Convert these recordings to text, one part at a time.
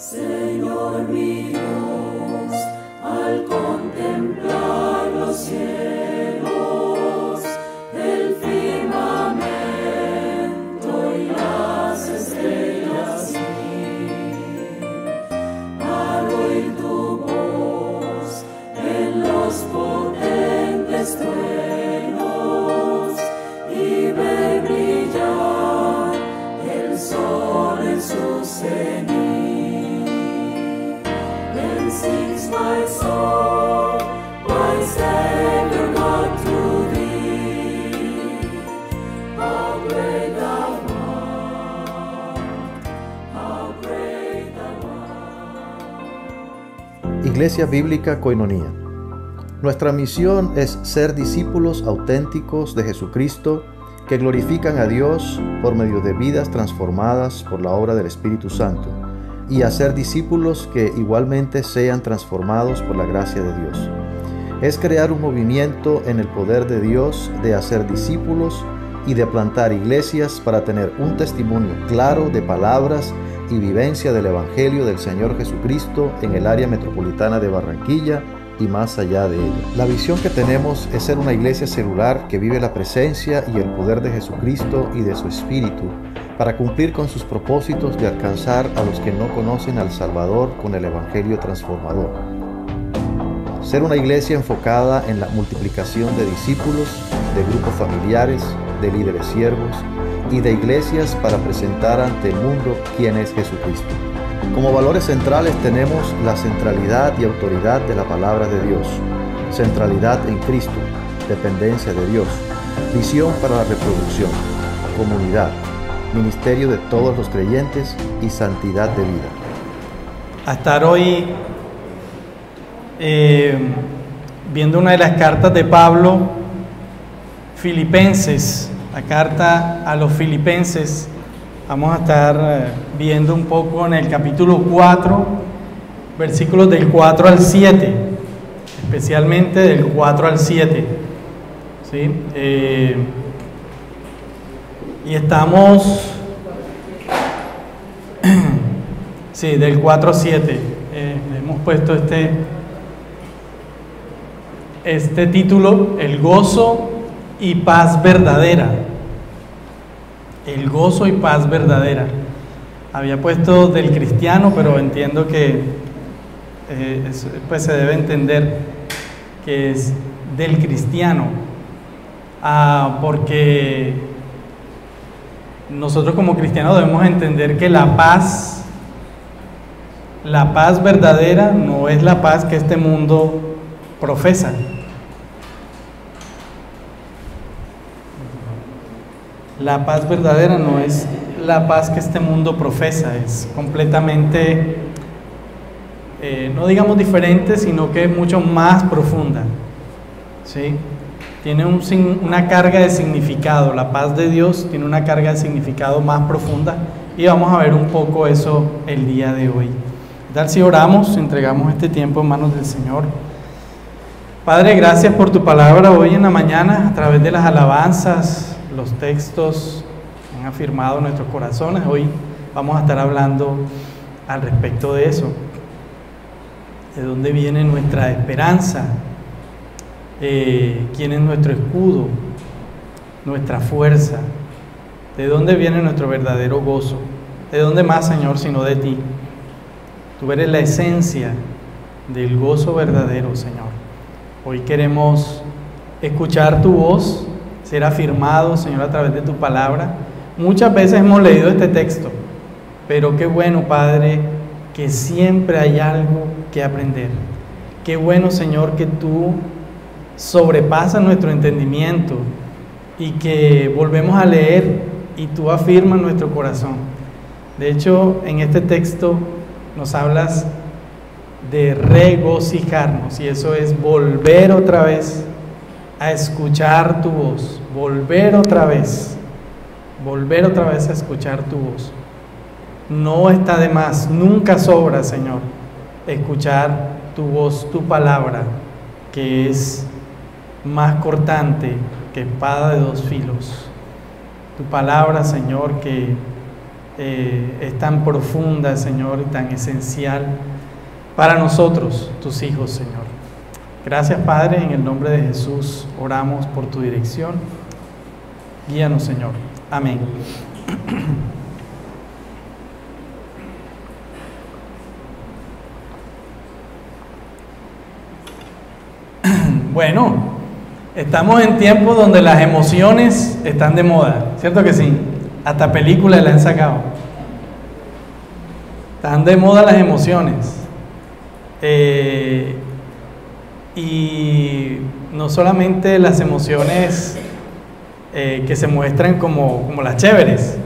Señor mi Dios, al contemplar los cielos, el firmamento y las estrellas al oír tu voz en los potentes truenos y ver brillar el sol en su cenit. Then sings my soul, my Savior God, to thee. How great thou art, how great thou art. Iglesia Bíblica Koinonía. Nuestra misión es ser discípulos auténticos de Jesucristo que glorifican a Dios por medio de vidas transformadas por la obra del Espíritu Santo, y hacer discípulos que igualmente sean transformados por la gracia de Dios. Es crear un movimiento en el poder de Dios de hacer discípulos y de plantar iglesias para tener un testimonio claro de palabras y vivencia del Evangelio del Señor Jesucristo en el área metropolitana de Barranquilla y más allá de ella. La visión que tenemos es ser una iglesia celular que vive la presencia y el poder de Jesucristo y de su Espíritu para cumplir con sus propósitos de alcanzar a los que no conocen al Salvador con el Evangelio transformador. Ser una iglesia enfocada en la multiplicación de discípulos, de grupos familiares, de líderes siervos y de iglesias para presentar ante el mundo quién es Jesucristo. Como valores centrales tenemos la centralidad y autoridad de la palabra de Dios, centralidad en Cristo, dependencia de Dios, visión para la reproducción, comunidad, ministerio de todos los creyentes y santidad de vida. A estar hoy viendo una de las cartas de Pablo, Filipenses, la carta a los Filipenses. Vamos a estar viendo un poco en el capítulo 4, versículos del 4 al 7, especialmente del 4 al 7. ¿Sí? Y estamos, sí, del 4 a 7. Hemos puesto este título, el gozo y paz verdadera. El gozo y paz verdadera. Había puesto del cristiano, pero entiendo que pues se debe entender que es del cristiano, porque nosotros como cristianos debemos entender que la paz verdadera no es la paz que este mundo profesa. La paz verdadera no es la paz que este mundo profesa, es completamente, no digamos diferente, sino que es mucho más profunda, ¿sí? Tiene una carga de significado. La paz de Dios tiene una carga de significado más profunda y vamos a ver un poco eso el día de hoy. ¿Qué tal si oramos, entregamos este tiempo en manos del Señor? Padre, gracias por tu palabra hoy en la mañana, a través de las alabanzas, los textos han afirmado nuestros corazones. Hoy vamos a estar hablando al respecto de eso. ¿De dónde viene nuestra esperanza? ¿Quién es nuestro escudo? Nuestra fuerza. ¿De dónde viene nuestro verdadero gozo? ¿De dónde más, Señor, sino de ti? Tú eres la esencia del gozo verdadero, Señor. Hoy queremos escuchar tu voz, ser afirmados, Señor, a través de tu palabra. Muchas veces hemos leído este texto, pero qué bueno, Padre, que siempre hay algo que aprender. Qué bueno, Señor, que tú sobrepasas nuestro entendimiento y que volvemos a leer y tú afirmas nuestro corazón. De hecho, en este texto nos hablas de regocijarnos, y eso es volver otra vez a escuchar tu voz, volver otra vez a escuchar tu voz. No está de más, nunca sobra, Señor, escuchar tu voz, tu palabra, que es más cortante que espada de dos filos. Tu palabra, Señor, que es tan profunda, Señor, y tan esencial para nosotros, tus hijos, Señor. Gracias, Padre, en el nombre de Jesús oramos por tu dirección. Guíanos, Señor. Amén. Bueno, estamos en tiempos donde las emociones están de moda, ¿cierto que sí? Hasta películas la han sacado. Están de moda las emociones. Y no solamente las emociones que se muestran como las chéveres,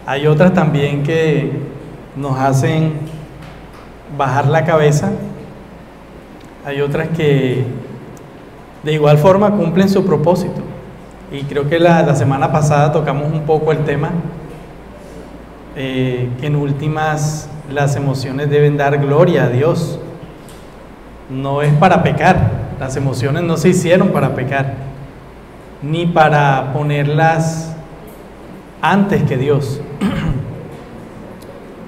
hay otras también que nos hacen bajar la cabeza, hay otras que de igual forma cumplen su propósito. Y creo que la semana pasada tocamos un poco el tema, que en últimas las emociones deben dar gloria a Dios. No es para pecar, las emociones no se hicieron para pecar, ni para ponerlas antes que Dios.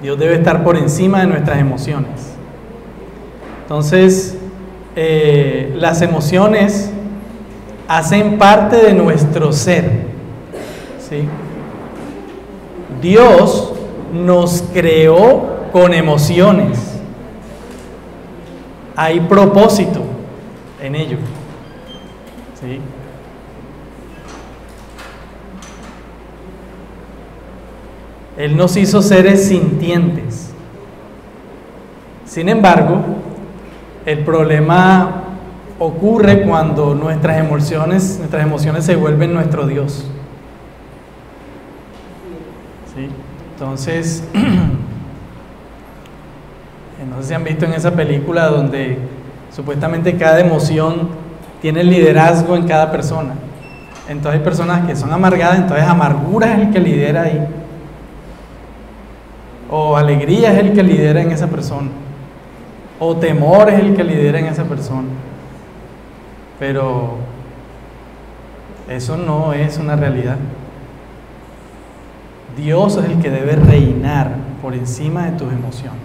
Dios debe estar por encima de nuestras emociones. Entonces, las emociones hacen parte de nuestro ser, ¿sí? Dios nos creó con emociones. Hay propósito en ello, ¿sí? Él nos hizo seres sintientes. Sin embargo, el problema ocurre cuando nuestras emociones se vuelven nuestro Dios, ¿sí? Entonces, no sé si han visto en esa película donde supuestamente cada emoción tiene liderazgo en cada persona. Entonces hay personas que son amargadas, entonces amargura es el que lidera ahí, o alegría es el que lidera en esa persona, o temor es el que lidera en esa persona. Pero eso no es una realidad. Dios es el que debe reinar por encima de tus emociones.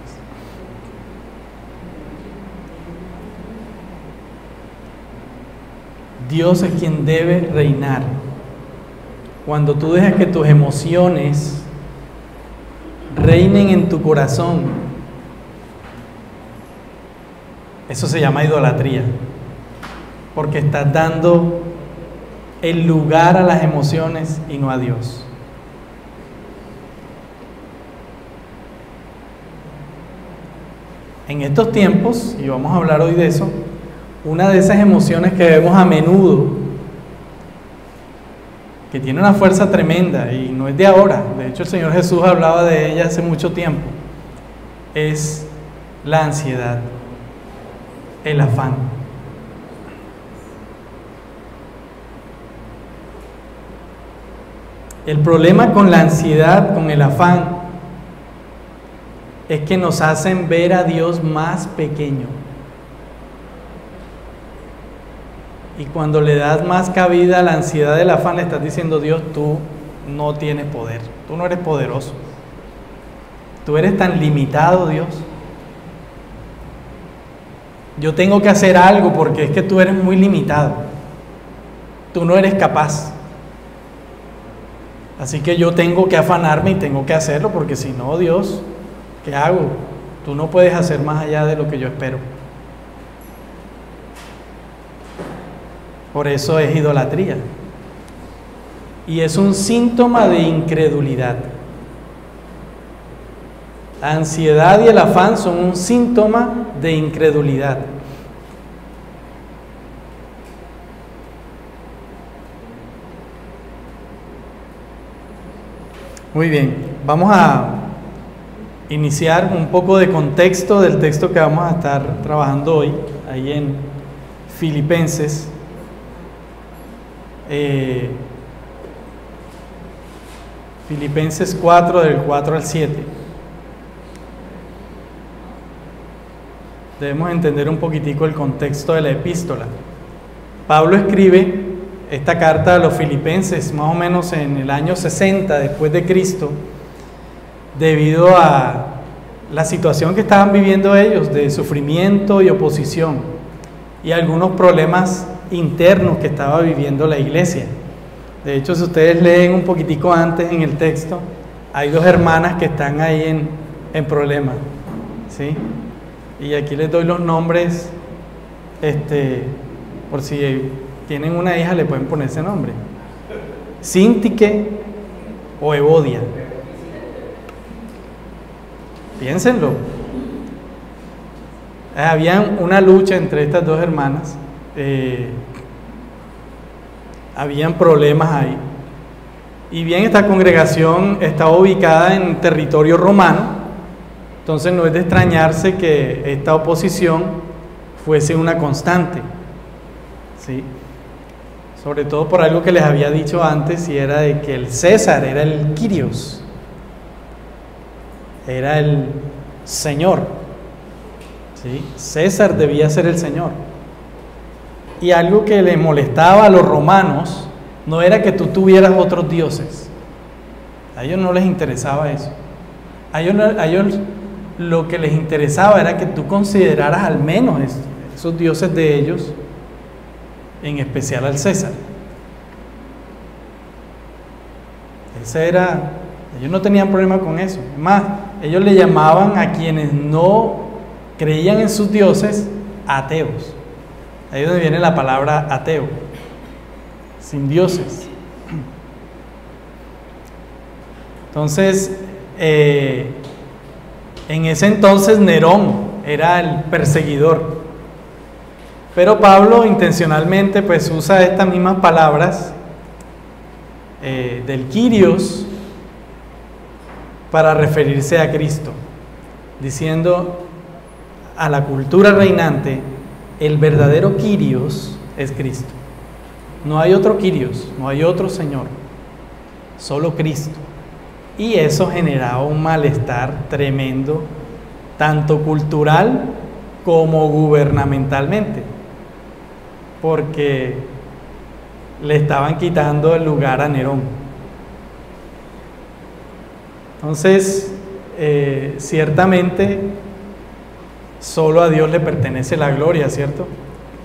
Dios es quien debe reinar. Cuando tú dejas que tus emociones reinen en tu corazón, eso se llama idolatría, porque estás dando el lugar a las emociones y no a Dios. En estos tiempos, y vamos a hablar hoy de eso, una de esas emociones que vemos a menudo, que tiene una fuerza tremenda y no es de ahora, de hecho el Señor Jesús hablaba de ella hace mucho tiempo, es la ansiedad, el afán. El problema con la ansiedad, con el afán, es que nos hacen ver a Dios más pequeño. Y cuando le das más cabida a la ansiedad del afán, le estás diciendo: Dios, tú no tienes poder, tú no eres poderoso, tú eres tan limitado, Dios. Yo tengo que hacer algo porque es que tú eres muy limitado, tú no eres capaz. Así que yo tengo que afanarme y tengo que hacerlo, porque si no, Dios, ¿qué hago? Tú no puedes hacer más allá de lo que yo espero. Por eso es idolatría. Y es un síntoma de incredulidad. La ansiedad y el afán son un síntoma de incredulidad. Muy bien, vamos a iniciar un poco de contexto del texto que vamos a estar trabajando hoy, ahí en Filipenses. Filipenses 4, del 4 al 7. Debemos entender un poquitico el contexto de la epístola. Pablo escribe esta carta a los filipenses más o menos en el año 60 después de Cristo, debido a la situación que estaban viviendo ellos de sufrimiento y oposición y algunos problemas internos que estaba viviendo la iglesia. De hecho, si ustedes leen un poquitico antes en el texto, hay dos hermanas que están ahí en problemas, ¿sí? Y aquí les doy los nombres, por si tienen una hija le pueden poner ese nombre: Sintique o Evodia. Piénsenlo. Había una lucha entre estas dos hermanas, habían problemas ahí. Y bien, esta congregación estaba ubicada en territorio romano, entonces no es de extrañarse que esta oposición fuese una constante, ¿sí? Sobre todo por algo que les había dicho antes, y era de que el César era el Kyrios, era el Señor, ¿sí? César debía ser el Señor. Y algo que le molestaba a los romanos no era que tú tuvieras otros dioses. A ellos no les interesaba eso. A ellos lo que les interesaba era que tú consideraras al menos esos dioses de ellos, en especial al César. Ellos no tenían problema con eso. Es más, ellos le llamaban a quienes no creían en sus dioses ateos. Ahí es donde viene la palabra ateo, sin dioses. Entonces, en ese entonces Nerón era el perseguidor, pero Pablo intencionalmente pues usa estas mismas palabras del Kyrios para referirse a Cristo, diciendo a la cultura reinante: el verdadero Kyrios es Cristo. No hay otro Kyrios, no hay otro Señor, solo Cristo. Y eso generaba un malestar tremendo, tanto cultural como gubernamentalmente, porque le estaban quitando el lugar a Nerón. Entonces, ciertamente, solo a Dios le pertenece la gloria, ¿cierto?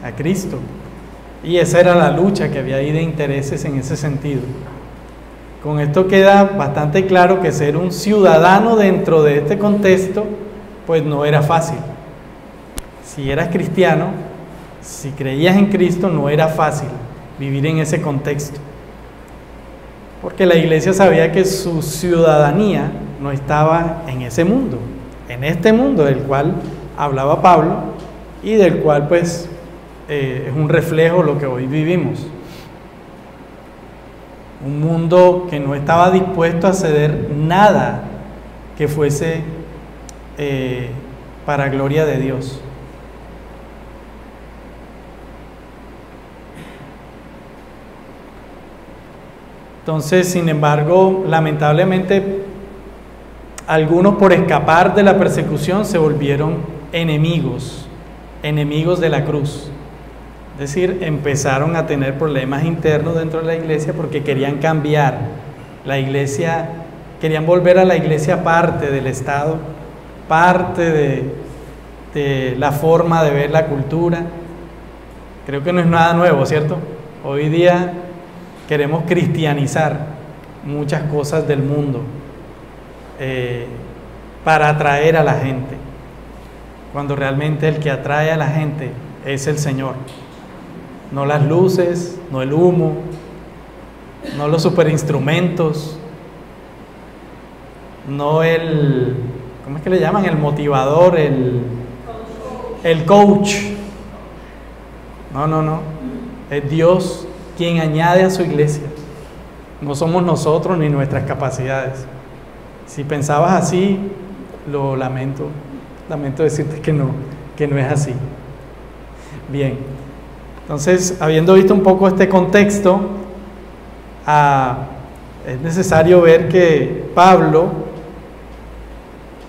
A Cristo. Y esa era la lucha que había ahí de intereses en ese sentido. Con esto queda bastante claro que ser un ciudadano dentro de este contexto, pues no era fácil. Si eras cristiano, si creías en Cristo, no era fácil vivir en ese contexto. Porque la iglesia sabía que su ciudadanía no estaba en ese mundo, en este mundo del cual hablaba Pablo y del cual pues es un reflejo lo que hoy vivimos. Un mundo que no estaba dispuesto a ceder nada que fuese para gloria de Dios. Entonces, sin embargo, lamentablemente, algunos por escapar de la persecución se volvieron enemigos de la cruz. Es decir, empezaron a tener problemas internos dentro de la iglesia porque querían cambiar la iglesia, querían volver a la iglesia parte del Estado, parte de la forma de ver la cultura. Creo que no es nada nuevo, ¿cierto? Hoy día queremos cristianizar muchas cosas del mundo para atraer a la gente, cuando realmente el que atrae a la gente es el Señor. No las luces, no el humo, no los superinstrumentos, no el, ¿cómo es que le llaman? El motivador, el coach. No. Es Dios quien añade a su iglesia. No somos nosotros ni nuestras capacidades. Si pensabas así, lo lamento decirte que no es así. Bien. Entonces, habiendo visto un poco este contexto, es necesario ver que Pablo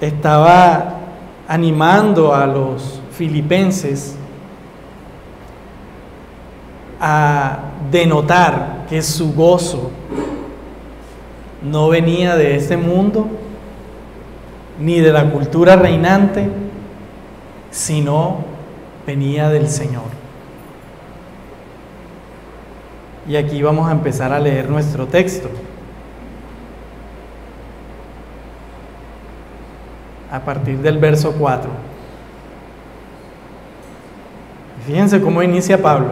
estaba animando a los filipenses a denotar que su gozo no venía de este mundo, ni de la cultura reinante, sino venía del Señor. Y aquí vamos a empezar a leer nuestro texto. A partir del verso 4. Fíjense cómo inicia Pablo.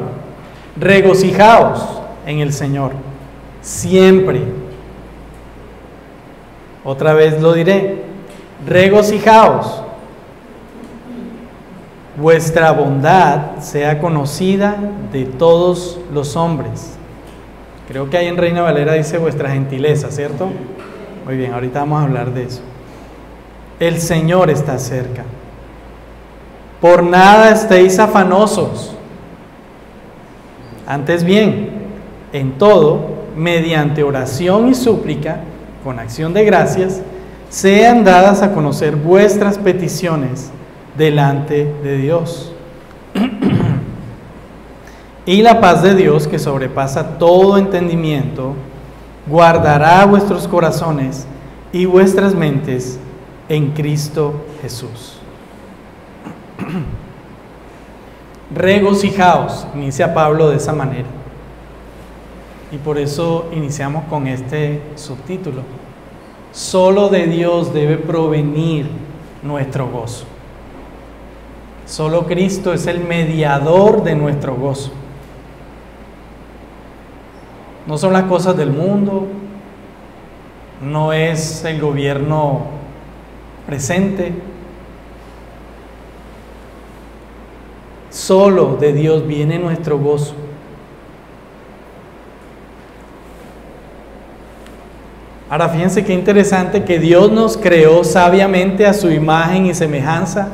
Regocijaos en el Señor, siempre. Otra vez lo diré. Regocijaos. Vuestra bondad sea conocida de todos los hombres. Creo que ahí en Reina Valera dice vuestra gentileza, ¿cierto? Muy bien, ahorita vamos a hablar de eso. El Señor está cerca. Por nada estéis afanosos. Antes bien, en todo, mediante oración y súplica, con acción de gracias, sean dadas a conocer vuestras peticiones delante de Dios. Y la paz de Dios, que sobrepasa todo entendimiento, guardará vuestros corazones y vuestras mentes en Cristo Jesús. Regocijaos, inicia Pablo de esa manera. Y por eso iniciamos con este subtítulo. Solo de Dios debe provenir nuestro gozo. Solo Cristo es el mediador de nuestro gozo. No son las cosas del mundo, no es el gobierno presente. Solo de Dios viene nuestro gozo. Ahora fíjense qué interesante que Dios nos creó sabiamente a su imagen y semejanza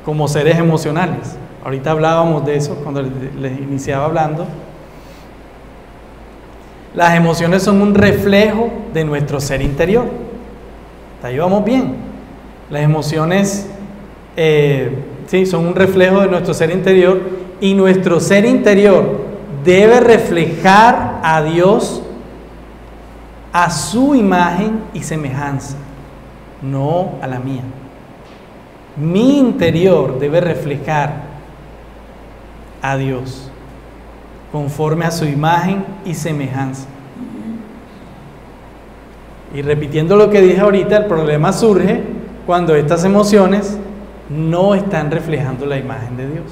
como seres emocionales. Ahorita hablábamos de eso cuando les iniciaba hablando. Las emociones son un reflejo de nuestro ser interior. Ahí vamos bien. Las emociones sí, son un reflejo de nuestro ser interior, y nuestro ser interior debe reflejar a Dios a su imagen y semejanza, no a la mía. Mi interior debe reflejar a Dios conforme a su imagen y semejanza. Y repitiendo lo que dije ahorita, el problema surge cuando estas emociones no están reflejando la imagen de Dios,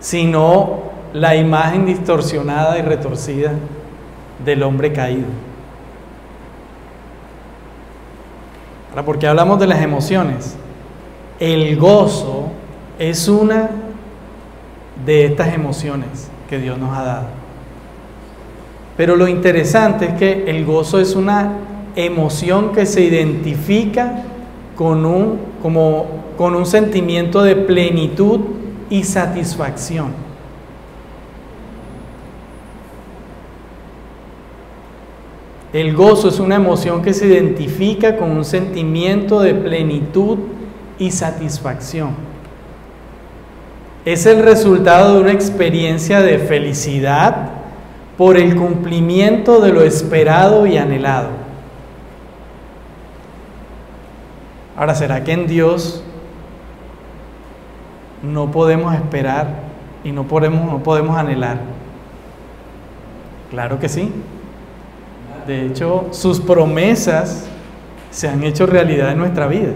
sino la imagen distorsionada y retorcida del hombre caído. Ahora, ¿por qué hablamos de las emociones? El gozo es una de estas emociones que Dios nos ha dado. Pero lo interesante es que el gozo es una emoción que se identifica con un sentimiento de plenitud y satisfacción. El gozo es una emoción que se identifica con un sentimiento de plenitud y satisfacción. Es el resultado de una experiencia de felicidad por el cumplimiento de lo esperado y anhelado. Ahora, ¿será que en Dios no podemos esperar y no podemos anhelar? Claro que sí. De hecho, sus promesas se han hecho realidad en nuestra vida.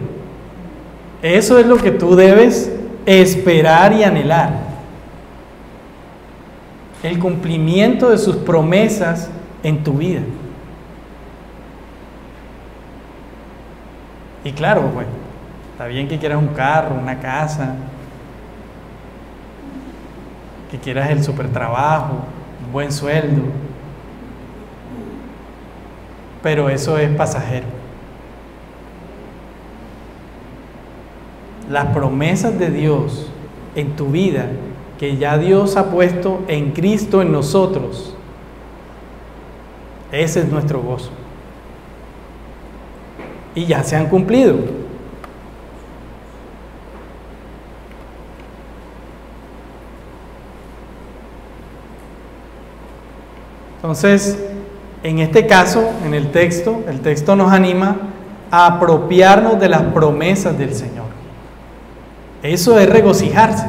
Eso es lo que tú debes esperar y anhelar. El cumplimiento de sus promesas en tu vida. Y claro, pues, está bien que quieras un carro, una casa, que quieras el supertrabajo, un buen sueldo, pero eso es pasajero. Las promesas de Dios en tu vida, que ya Dios ha puesto en Cristo en nosotros, ese es nuestro gozo. Y ya se han cumplido. Entonces, En este caso, en el texto nos anima a apropiarnos de las promesas del Señor. Eso es regocijarse.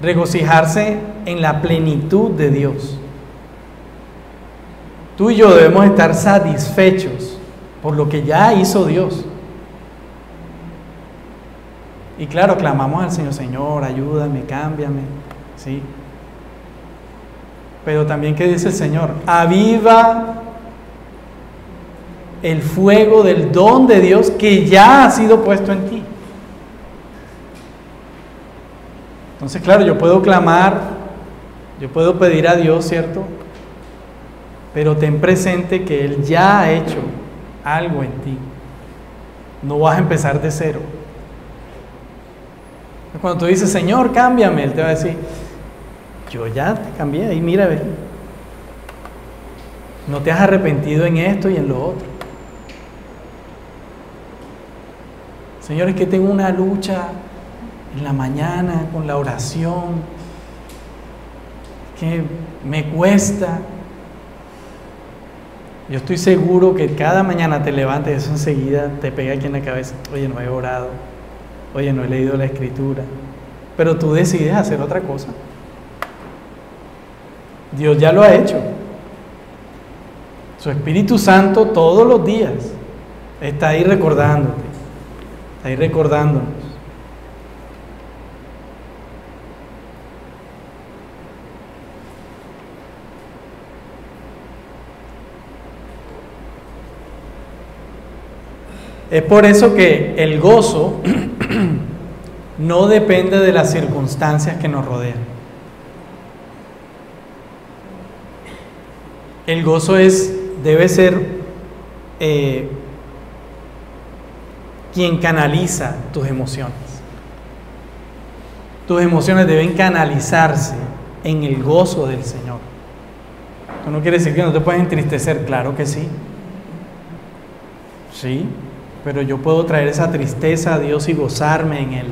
Regocijarse en la plenitud de Dios. Tú y yo debemos estar satisfechos por lo que ya hizo Dios. Y claro, clamamos al Señor, Señor, ayúdame, cámbiame, ¿sí? Pero también, ¿qué dice el Señor? Aviva el fuego del don de Dios que ya ha sido puesto en ti. Entonces, claro, yo puedo clamar, yo puedo pedir a Dios, ¿cierto? Pero ten presente que Él ya ha hecho algo en ti. No vas a empezar de cero. Cuando tú dices, Señor, cámbiame, Él te va a decir, yo ya te cambié, ahí mira, ve. No te has arrepentido en esto y en lo otro. Señor, es que tengo una lucha en la mañana con la oración, que me cuesta. Yo estoy seguro que cada mañana te levantes y eso enseguida te pega aquí en la cabeza. Oye, no he orado. Oye, no he leído la Escritura. Pero tú decides hacer otra cosa. Dios ya lo ha hecho. Su Espíritu Santo todos los días está ahí recordándote. Está ahí recordándonos. Es por eso que el gozo no depende de las circunstancias que nos rodean. El gozo debe ser quien canaliza tus emociones. Tus emociones deben canalizarse en el gozo del Señor. Esto no quiere decir que no te puedas entristecer, claro que sí. Sí, pero yo puedo traer esa tristeza a Dios y gozarme en Él.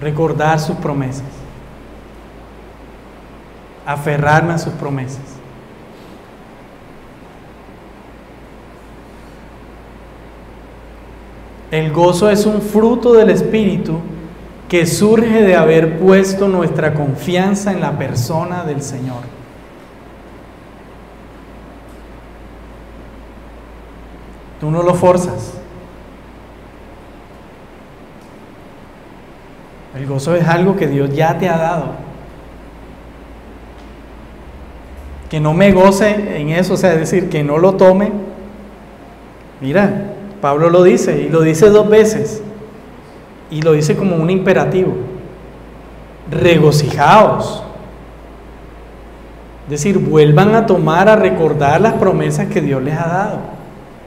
Recordar sus promesas. Aferrarme a sus promesas. El gozo es un fruto del Espíritu que surge de haber puesto nuestra confianza en la persona del Señor. Tú no lo forzas. El gozo es algo que Dios ya te ha dado. Que no me goce en eso, o sea, es decir, que no lo tome. Mira, Pablo lo dice, y lo dice 2 veces, y lo dice como un imperativo. Regocijaos. Es decir, vuelvan a tomar, a recordar las promesas que Dios les ha dado.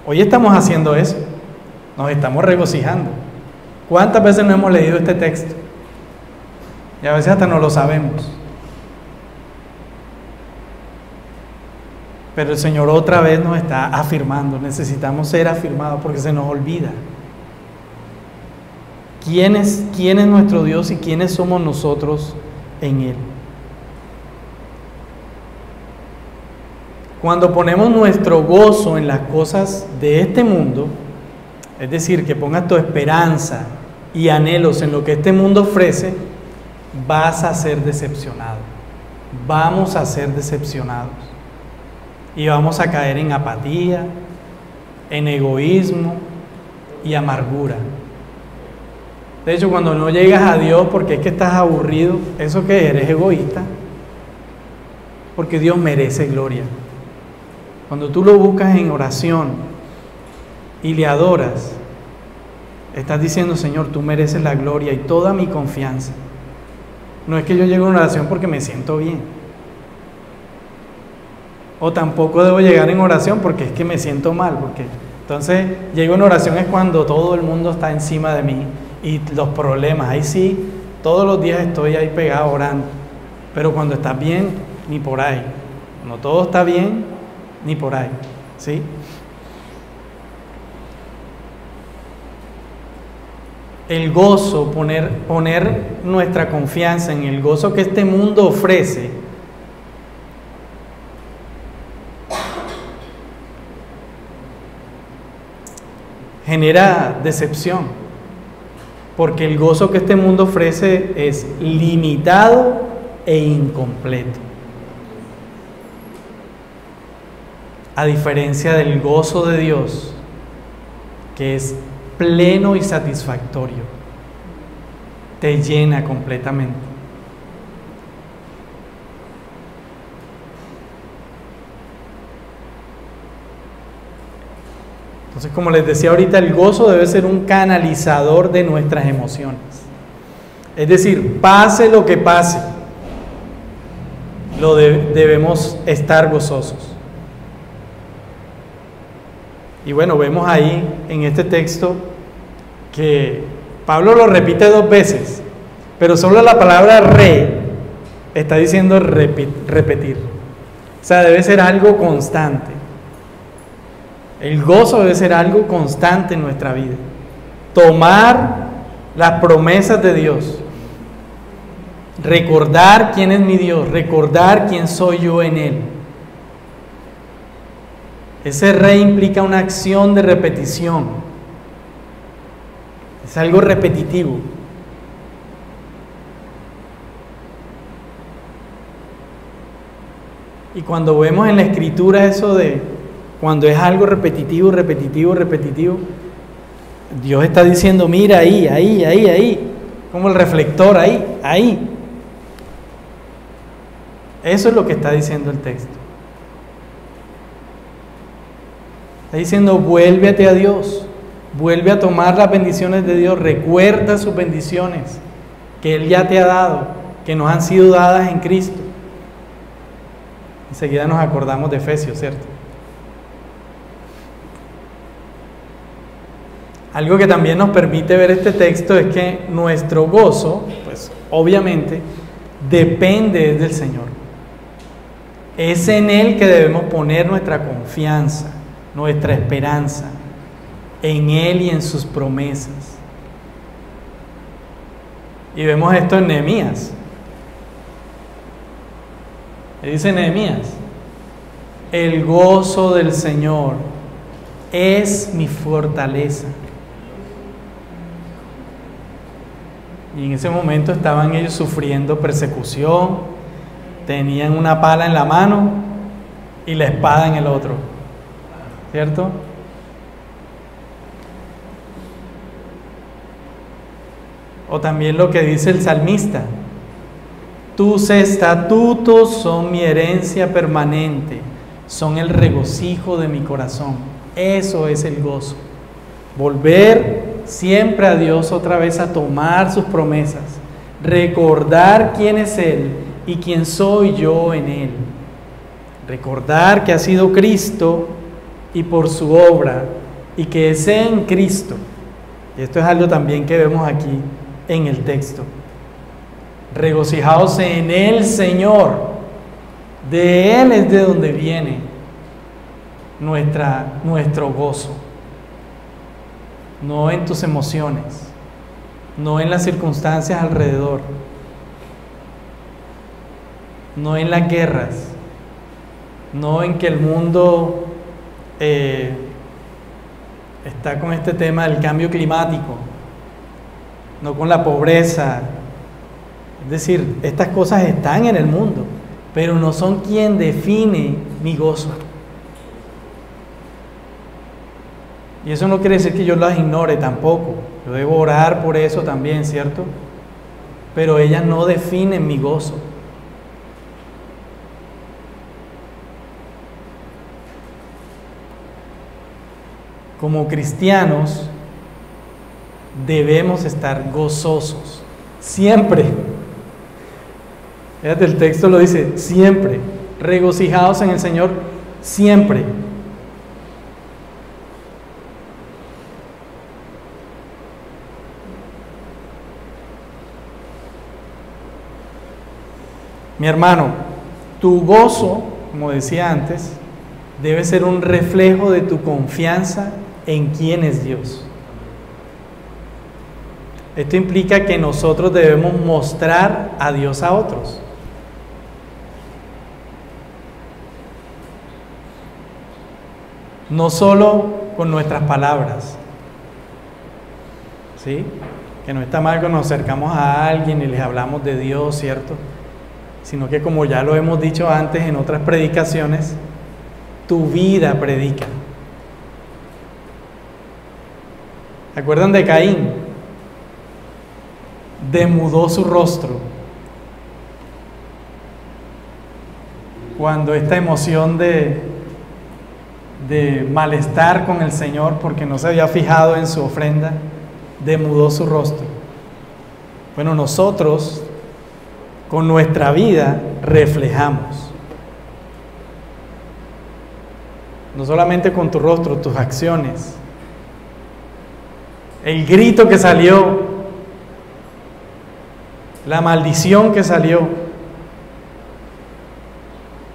Hoy estamos haciendo eso, nos estamos regocijando. ¿Cuántas veces no hemos leído este texto? Y a veces hasta no lo sabemos. Pero el Señor otra vez nos está afirmando, necesitamos ser afirmados porque se nos olvida. ¿Quién es nuestro Dios y quiénes somos nosotros en Él? Cuando ponemos nuestro gozo en las cosas de este mundo, es decir, que pongas tu esperanza y anhelos en lo que este mundo ofrece, vas a ser decepcionado. Vamos a ser decepcionados. Y vamos a caer en apatía, en egoísmo y amargura. De hecho, cuando no llegas a Dios porque es que estás aburrido, ¿eso qué eres? Egoísta. Porque Dios merece gloria. Cuando tú lo buscas en oración y le adoras, estás diciendo, Señor, tú mereces la gloria y toda mi confianza. No es que yo llegue a una oración porque me siento bien. O tampoco debo llegar en oración porque es que me siento mal. Porque entonces llego en oración es cuando todo el mundo está encima de mí y los problemas. Ahí sí, todos los días estoy ahí pegado orando. Pero cuando estás bien, ni por ahí. Cuando todo está bien, ni por ahí, ¿sí? el gozo, poner nuestra confianza en el gozo que este mundo ofrece, genera decepción, porque el gozo que este mundo ofrece es limitado e incompleto. A diferencia del gozo de Dios, que es pleno y satisfactorio, te llena completamente. Entonces, como les decía ahorita, el gozo debe ser un canalizador de nuestras emociones. Es decir, pase lo que pase, debemos estar gozosos. Y bueno, vemos ahí en este texto que Pablo lo repite 2 veces, pero solo la palabra está diciendo repetir. O sea, debe ser algo constante. El gozo debe ser algo constante en nuestra vida. Tomar las promesas de Dios. Recordar quién es mi Dios, recordar quién soy yo en Él. Ese implica una acción de repetición. Es algo repetitivo. Y cuando vemos en la Escritura eso de cuando es algo repetitivo, Dios está diciendo, mira ahí, como el reflector, ahí. Eso es lo que está diciendo el texto. Está diciendo, vuélvete a Dios, vuelve a tomar las bendiciones de Dios, recuerda sus bendiciones que Él ya te ha dado, que nos han sido dadas en Cristo. Enseguida nos acordamos de Efesios, ¿cierto? Algo que también nos permite ver este texto es que nuestro gozo, pues obviamente, depende del Señor. Es en Él que debemos poner nuestra confianza, nuestra esperanza, en Él y en sus promesas. Y vemos esto en Nehemías. ¿Qué dice Nehemías? El gozo del Señor es mi fortaleza. Y en ese momento estaban ellos sufriendo persecución, tenían una pala en la mano y la espada en el otro, ¿cierto? O también lo que dice el salmista: tus estatutos son mi herencia permanente, son el regocijo de mi corazón. Eso es el gozo. Volver siempre a Dios otra vez a tomar sus promesas, recordar quién es Él y quién soy yo en Él, recordar que ha sido Cristo y por su obra y que es en Cristo. Y esto es algo también que vemos aquí en el texto. Regocijaos en el Señor, de Él es de donde viene nuestro gozo. No en tus emociones, no en las circunstancias alrededor, no en las guerras, no en que el mundo está con este tema del cambio climático, no con la pobreza. Es decir, estas cosas están en el mundo, pero no son quien define mi gozo. Y eso no quiere decir que yo las ignore tampoco. Yo debo orar por eso también, ¿cierto? Pero ellas no definen mi gozo. Como cristianos debemos estar gozosos siempre. Fíjate, el texto lo dice, siempre. Regocijados en el Señor siempre. Mi hermano, tu gozo, como decía antes, debe ser un reflejo de tu confianza en quién es Dios. Esto implica que nosotros debemos mostrar a Dios a otros. No solo con nuestras palabras, ¿sí? Que no está mal cuando nos acercamos a alguien y les hablamos de Dios, ¿cierto? Sino que, como ya lo hemos dicho antes en otras predicaciones, tu vida predica. ¿Se acuerdan de Caín? Demudó su rostro cuando esta emoción de malestar con el Señor porque no se había fijado en su ofrenda, demudó su rostro. Bueno, nosotros con nuestra vida reflejamos, no solamente con tu rostro, tus acciones, el grito que salió, la maldición que salió,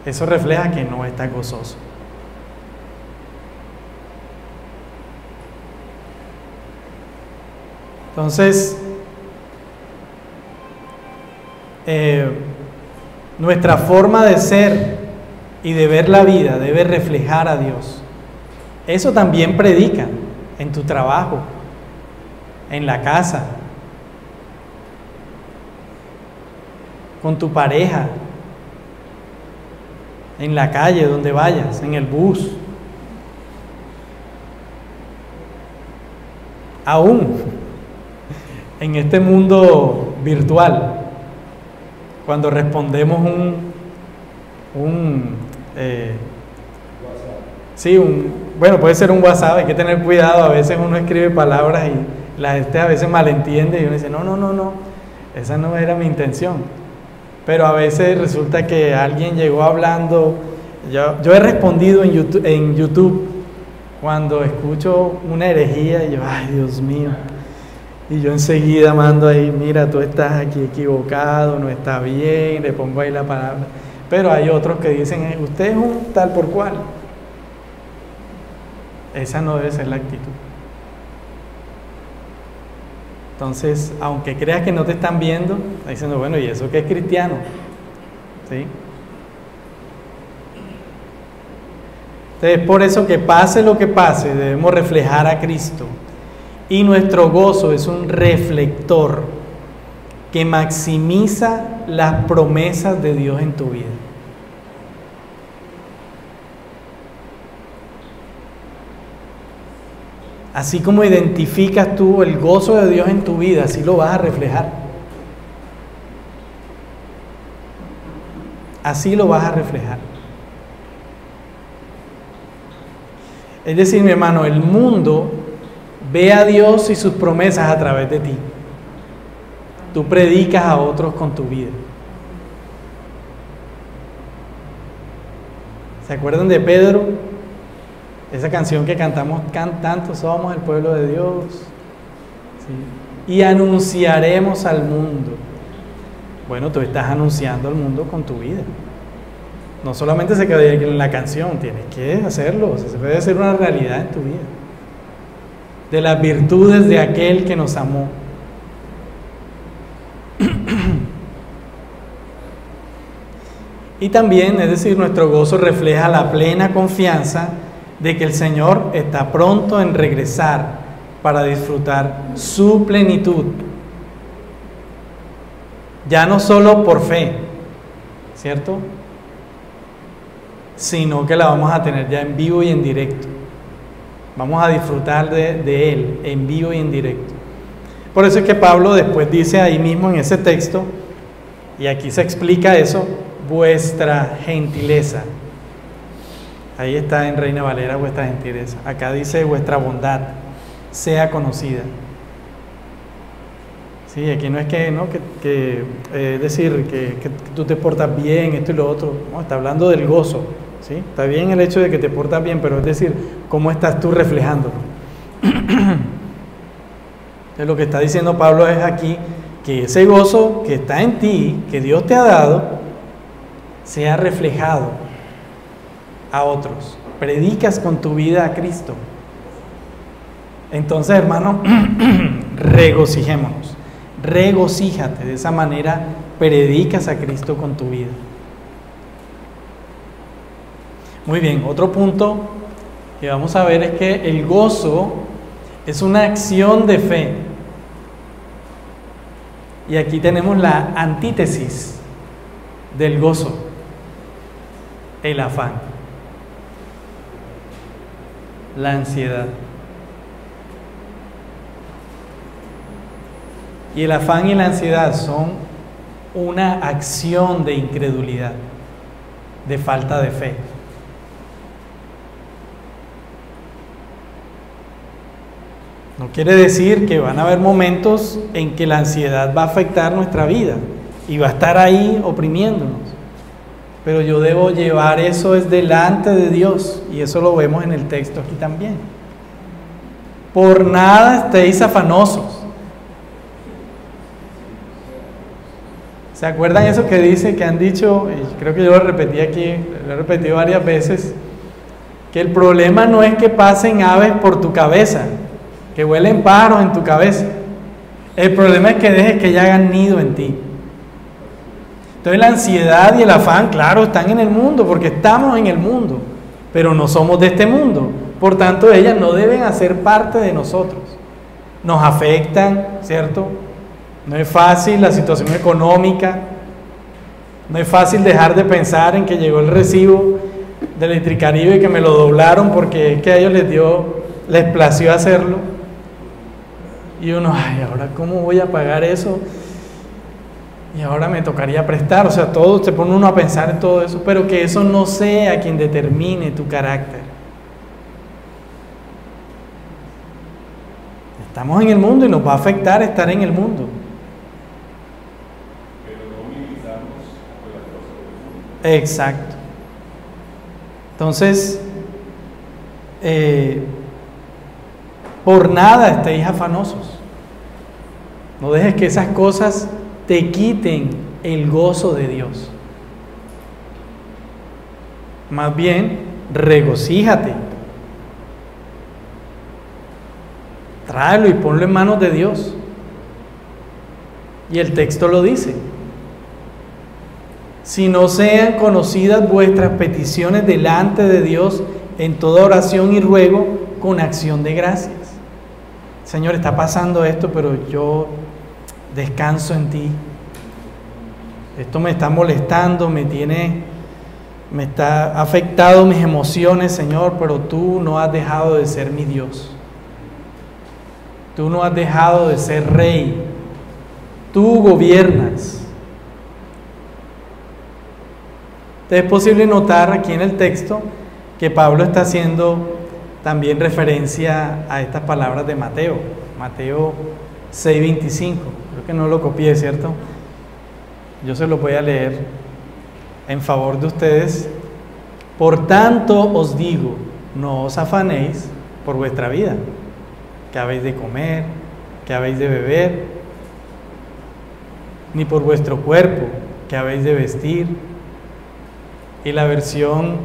eso refleja que no estás gozoso. Entonces, nuestra forma de ser y de ver la vida debe reflejar a Dios. Eso también predica en tu trabajo, en la casa, con tu pareja, en la calle, donde vayas, en el bus. Aún en este mundo virtual, cuando respondemos bueno, puede ser un WhatsApp, hay que tener cuidado, a veces uno escribe palabras y la gente a veces malentiende y uno dice, no, esa no era mi intención. Pero a veces resulta que alguien llegó hablando, yo he respondido en YouTube cuando escucho una herejía y yo, ay Dios mío, y yo enseguida mando ahí, mira, tú estás aquí equivocado, no está bien, le pongo ahí la palabra. Pero hay otros que dicen, usted es un tal por cual. Esa no debe ser la actitud. Entonces, aunque creas que no te están viendo, está diciendo, bueno, ¿y eso qué es cristiano? ¿Sí? Entonces, por eso que pase lo que pase, debemos reflejar a Cristo. Y nuestro gozo es un reflector que maximiza las promesas de Dios en tu vida. Así como identificas tú el gozo de Dios en tu vida, así lo vas a reflejar. Así lo vas a reflejar. Es decir, mi hermano, el mundo ve a Dios y sus promesas a través de ti. Tú predicas a otros con tu vida. ¿Se acuerdan de Pedro? Esa canción que cantamos, tanto somos el pueblo de Dios. ¿Sí? Y anunciaremos al mundo. Bueno, tú estás anunciando al mundo con tu vida. No solamente se queda en la canción, tienes que hacerlo. O sea, se puede hacer una realidad en tu vida. De las virtudes de aquel que nos amó. Y también, es decir, nuestro gozo refleja la plena confianza de que el Señor está pronto en regresar para disfrutar su plenitud. Ya no solo por fe, ¿cierto? Sino que la vamos a tener ya en vivo y en directo. Vamos a disfrutar de Él en vivo y en directo. Por eso es que Pablo después dice ahí mismo en ese texto, y aquí se explica eso, vuestra gentileza. Ahí está en Reina Valera, vuestra gentileza. Acá dice vuestra bondad sea conocida. Sí, aquí no es que, ¿no? Es decir, que tú te portas bien, esto y lo otro. No, está hablando del gozo. ¿Sí? Está bien el hecho de que te portas bien, pero es decir, ¿cómo estás tú reflejándolo? Entonces, lo que está diciendo Pablo es aquí que ese gozo que está en ti, que Dios te ha dado, sea reflejado a otros. Predicas con tu vida a Cristo. Entonces, hermano, regocijémonos. Regocíjate, de esa manera predicas a Cristo con tu vida. Muy bien, otro punto que vamos a ver es que el gozo es una acción de fe. Y aquí tenemos la antítesis del gozo, el afán, la ansiedad. Y el afán y la ansiedad son una acción de incredulidad, de falta de fe. No quiere decir que van a haber momentos en que la ansiedad va a afectar nuestra vida y va a estar ahí oprimiéndonos. Pero yo debo llevar eso es delante de Dios, y eso lo vemos en el texto aquí también. Por nada estéis afanosos. ¿Se acuerdan eso que dice, que han dicho? Y creo que yo lo repetí aquí, lo he repetido varias veces, que el problema no es que pasen aves por tu cabeza, que vuelen pájaros en tu cabeza. El problema es que dejes que ya hagan nido en ti. Entonces la ansiedad y el afán, claro, están en el mundo, porque estamos en el mundo, pero no somos de este mundo. Por tanto, ellas no deben hacer parte de nosotros. Nos afectan, ¿cierto? No es fácil la situación económica, no es fácil dejar de pensar en que llegó el recibo de Electricaribe y que me lo doblaron porque es que a ellos les plació hacerlo. Y uno, ay, ¿ahora cómo voy a pagar eso? Y ahora me tocaría prestar. O sea, todo se pone uno a pensar en todo eso, pero que eso no sea quien determine tu carácter. Estamos en el mundo y nos va a afectar estar en el mundo. Pero no minimizamos las cosas del mundo. Exacto. Entonces, por nada estéis afanosos. No dejes que esas cosas te quiten el gozo de Dios. Más bien, regocíjate. Tráelo y ponlo en manos de Dios. Y el texto lo dice. Si no sean conocidas vuestras peticiones delante de Dios en toda oración y ruego con acción de gracias. Señor, está pasando esto, pero yo descanso en ti. Esto me está molestando, me está afectando mis emociones, Señor, pero tú no has dejado de ser mi Dios. Tú no has dejado de ser rey. Tú gobiernas. Entonces es posible notar aquí en el texto que Pablo está haciendo también referencia a estas palabras de Mateo 6:25. Creo que no lo copié, ¿cierto? Yo se lo voy a leer en favor de ustedes. Por tanto os digo, no os afanéis por vuestra vida, que habéis de comer, que habéis de beber, ni por vuestro cuerpo, que habéis de vestir. Y la versión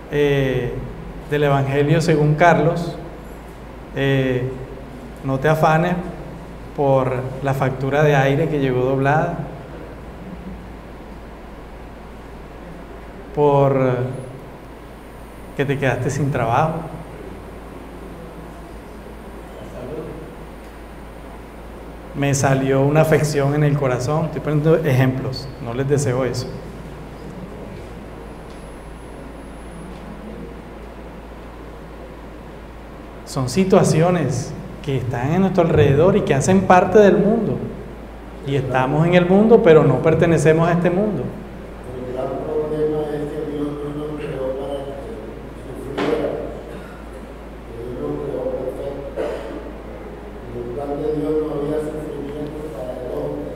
del Evangelio según Carlos, no te afanes por la factura de aire que llegó doblada, por que te quedaste sin trabajo. Me salió una afección en el corazón. Estoy poniendo ejemplos, no les deseo eso. Son situaciones que están en nuestro alrededor y que hacen parte del mundo. Y estamos en el mundo, pero no pertenecemos a este mundo. El gran problema es que Dios no nos creó para que sufriera. Dios nos creó perfecto. En el plan de Dios no había sufrimiento para el hombre,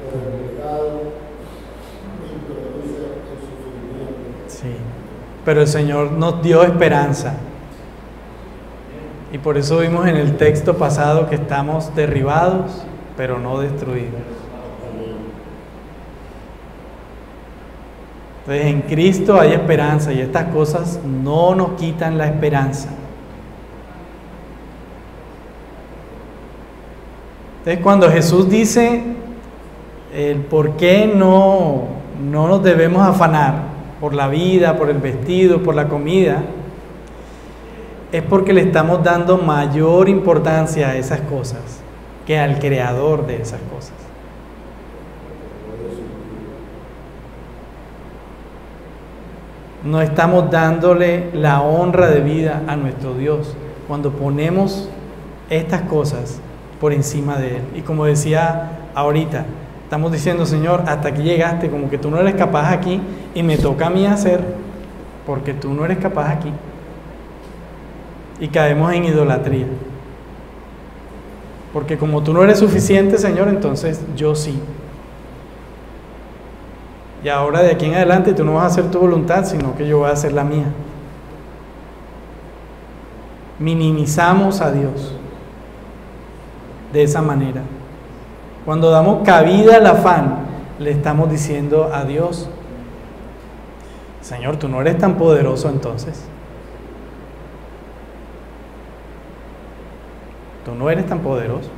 pero el pecado introduce el sufrimiento. Sí, pero el Señor nos dio esperanza. Y por eso vimos en el texto pasado que estamos derribados, pero no destruidos. Entonces en Cristo hay esperanza y estas cosas no nos quitan la esperanza. Entonces, cuando Jesús dice el por qué no nos debemos afanar por la vida, por el vestido, por la comida, es porque le estamos dando mayor importancia a esas cosas que al creador de esas cosas. No estamos dándole la honra de vida a nuestro Dios cuando ponemos estas cosas por encima de Él. Y como decía ahorita, estamos diciendo, Señor, hasta aquí llegaste, como que tú no eres capaz aquí y me toca a mí hacer, porque tú no eres capaz aquí. Y caemos en idolatría. Porque como tú no eres suficiente, Señor, entonces yo sí. Y ahora de aquí en adelante tú no vas a hacer tu voluntad, sino que yo voy a hacer la mía. Minimizamos a Dios de esa manera. Cuando damos cabida al afán, le estamos diciendo a Dios, Señor, tú no eres tan poderoso entonces. Tú no eres tan poderoso.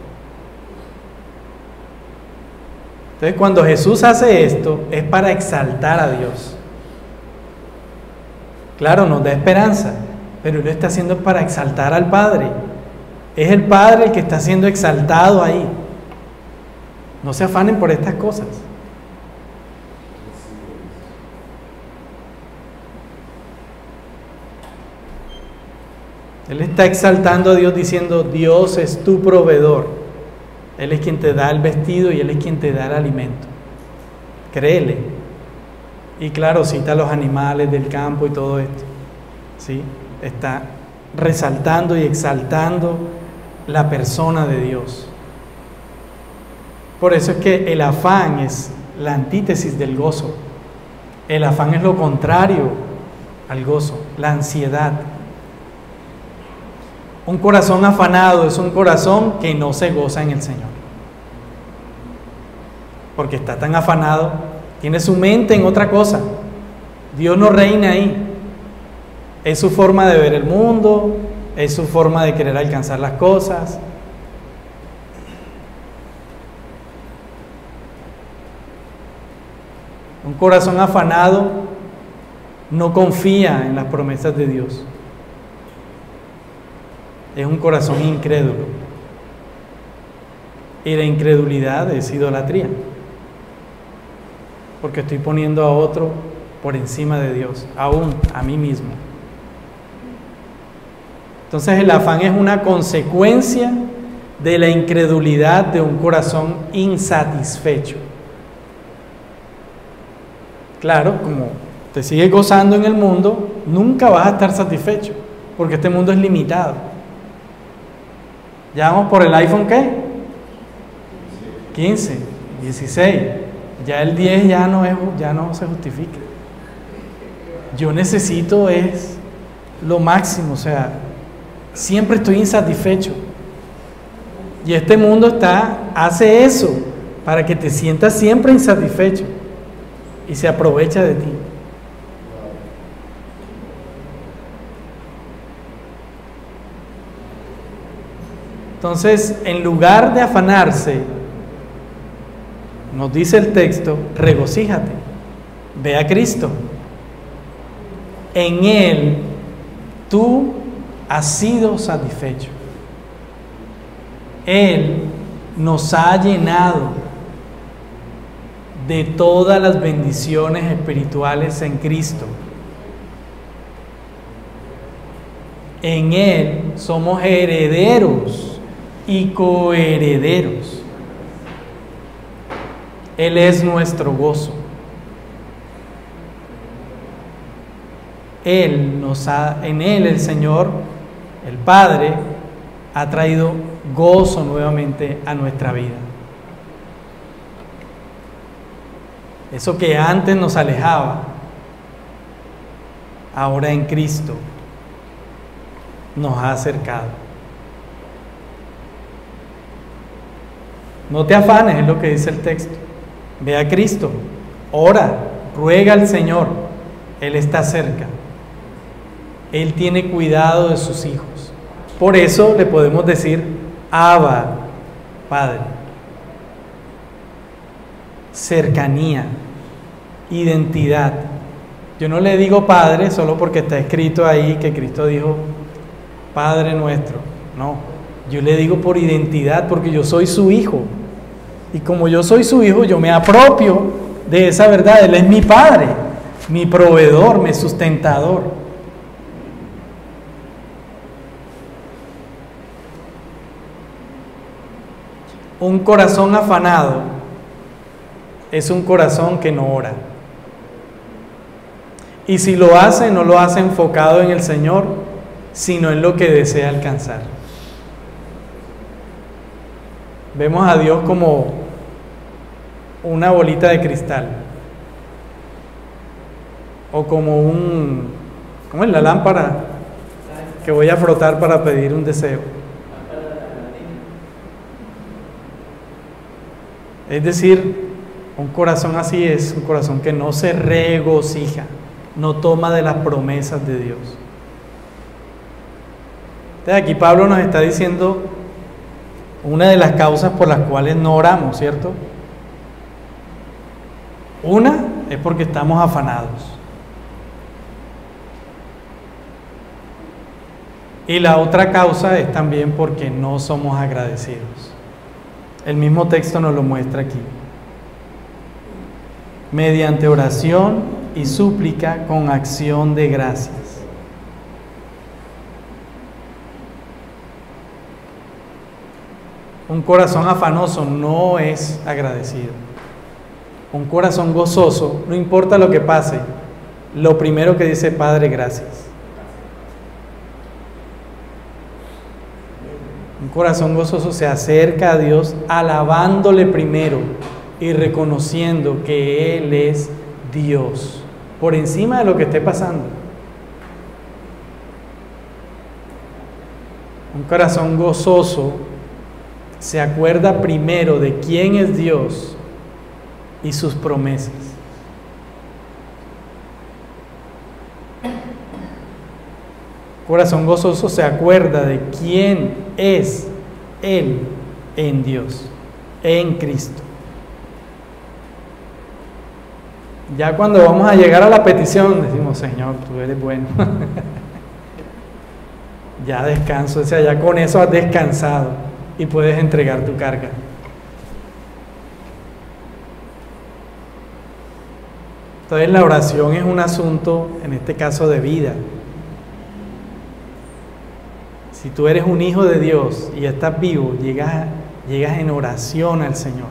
Entonces, cuando Jesús hace esto, es para exaltar a Dios. Claro, nos da esperanza, pero Él lo está haciendo para exaltar al Padre. Es el Padre el que está siendo exaltado ahí. No se afanen por estas cosas. Él está exaltando a Dios diciendo, Dios es tu proveedor. Él es quien te da el vestido y Él es quien te da el alimento. Créele. Y claro, cita a los animales del campo y todo esto. ¿Sí? Está resaltando y exaltando la persona de Dios. Por eso es que el afán es la antítesis del gozo. El afán es lo contrario al gozo, la ansiedad. Un corazón afanado es un corazón que no se goza en el Señor. Porque está tan afanado, tiene su mente en otra cosa. Dios no reina ahí. Es su forma de ver el mundo, es su forma de querer alcanzar las cosas. Un corazón afanado no confía en las promesas de Dios. Es un corazón incrédulo. Y la incredulidad es idolatría. Porque estoy poniendo a otro por encima de Dios, aún a mí mismo. Entonces el afán es una consecuencia de la incredulidad de un corazón insatisfecho. Claro, como te sigues gozando en el mundo, nunca vas a estar satisfecho, porque este mundo es limitado. Ya vamos por el iPhone, ¿qué? 15, 16. Ya el 10 ya no se justifica. Yo necesito es lo máximo, o sea, siempre estoy insatisfecho. Y este mundo hace eso para que te sientas siempre insatisfecho y se aprovecha de ti. Entonces, en lugar de afanarse, nos dice el texto, regocíjate, ve a Cristo. En Él tú has sido satisfecho. Él nos ha llenado de todas las bendiciones espirituales en Cristo. En Él somos herederos y coherederos. Él es nuestro gozo. En Él el Señor, el Padre, ha traído gozo nuevamente a nuestra vida. Eso que antes nos alejaba, ahora en Cristo nos ha acercado. No te afanes, es lo que dice el texto. Ve a Cristo, ora, ruega al Señor. Él está cerca. Él tiene cuidado de sus hijos. Por eso le podemos decir, Abba, Padre. Cercanía, identidad. Yo no le digo Padre solo porque está escrito ahí que Cristo dijo Padre nuestro. No, yo le digo por identidad, porque yo soy su hijo. Y como yo soy su hijo, yo me apropio de esa verdad. Él es mi Padre, mi proveedor, mi sustentador. Un corazón afanado es un corazón que no ora. Y si lo hace, no lo hace enfocado en el Señor, sino en lo que desea alcanzar. Vemos a Dios como una bolita de cristal, o como ¿cómo es la lámpara que voy a frotar para pedir un deseo? Es decir, un corazón así es un corazón que no se regocija, no toma de las promesas de Dios. Entonces aquí Pablo nos está diciendo una de las causas por las cuales no oramos, ¿cierto? Una es porque estamos afanados. Y la otra causa es también porque no somos agradecidos. El mismo texto nos lo muestra aquí. Mediante oración y súplica con acción de gracias. Un corazón afanoso no es agradecido. Un corazón gozoso, no importa lo que pase, lo primero que dice, Padre, gracias. Un corazón gozoso se acerca a Dios alabándole primero y reconociendo que Él es Dios, por encima de lo que esté pasando. Un corazón gozoso se acuerda primero de quién es Dios y sus promesas. Corazón gozoso se acuerda de quién es Él en Dios, en Cristo. Ya cuando vamos a llegar a la petición, decimos, Señor, tú eres bueno. Ya descanso, o sea, ya con eso has descansado y puedes entregar tu carga. Entonces la oración es un asunto, en este caso, de vida. Si tú eres un hijo de Dios y estás vivo, llegas en oración al Señor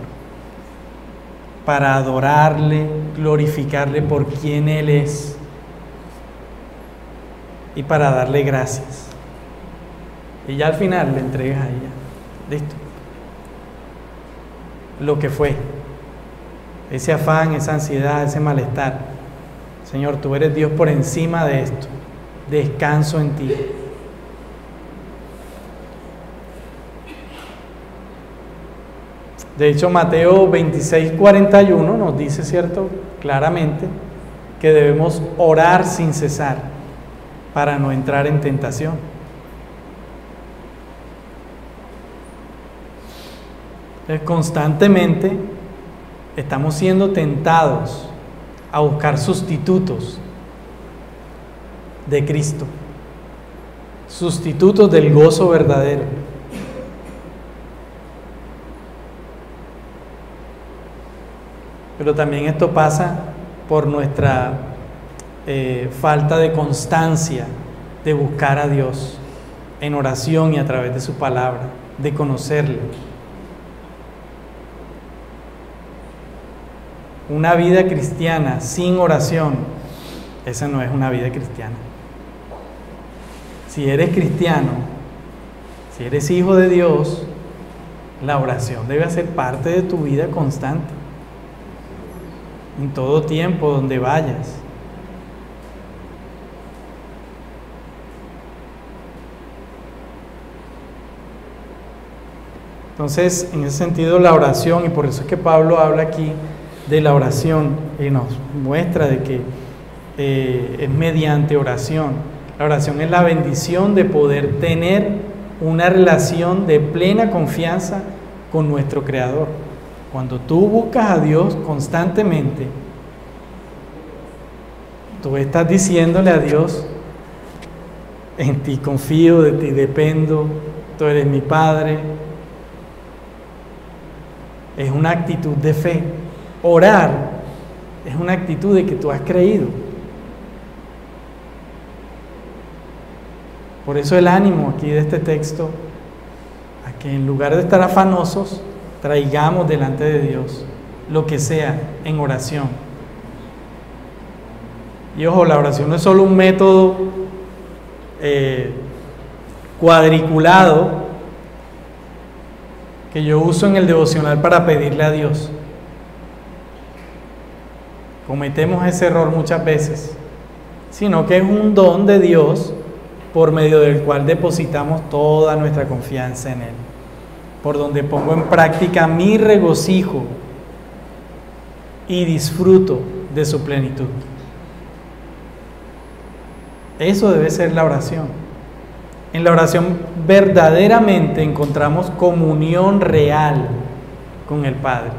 para adorarle, glorificarle por quien Él es y para darle gracias. Y ya al final le entregas a ella. Listo. Lo que fue. Ese afán, esa ansiedad, ese malestar. Señor, tú eres Dios por encima de esto. Descanso en ti. De hecho, Mateo 26:41 nos dice, ¿cierto?, claramente, que debemos orar sin cesar para no entrar en tentación. Entonces, constantemente estamos siendo tentados a buscar sustitutos de Cristo, sustitutos del gozo verdadero. Pero también esto pasa por nuestra falta de constancia de buscar a Dios en oración y a través de su palabra, de conocerle. Una vida cristiana sin oración, esa no es una vida cristiana. Si eres cristiano, si eres hijo de Dios, la oración debe ser parte de tu vida constante. En todo tiempo, donde vayas. Entonces, en ese sentido, la oración, y por eso es que Pablo habla aquí de la oración y nos muestra de que es mediante oración. La oración es la bendición de poder tener una relación de plena confianza con nuestro Creador. Cuando tú buscas a Dios constantemente, tú estás diciéndole a Dios: en ti confío, de ti dependo, tú eres mi Padre. Es una actitud de fe. Orar es una actitud de que tú has creído. Por eso el ánimo aquí de este texto, a que en lugar de estar afanosos, traigamos delante de Dios lo que sea en oración. Y ojo, la oración no es solo un método cuadriculado que yo uso en el devocional para pedirle a Dios. Cometemos ese error muchas veces, sino que es un don de Dios por medio del cual depositamos toda nuestra confianza en Él, por donde pongo en práctica mi regocijo y disfruto de su plenitud. Eso debe ser la oración. En la oración verdaderamente encontramos comunión real con el Padre.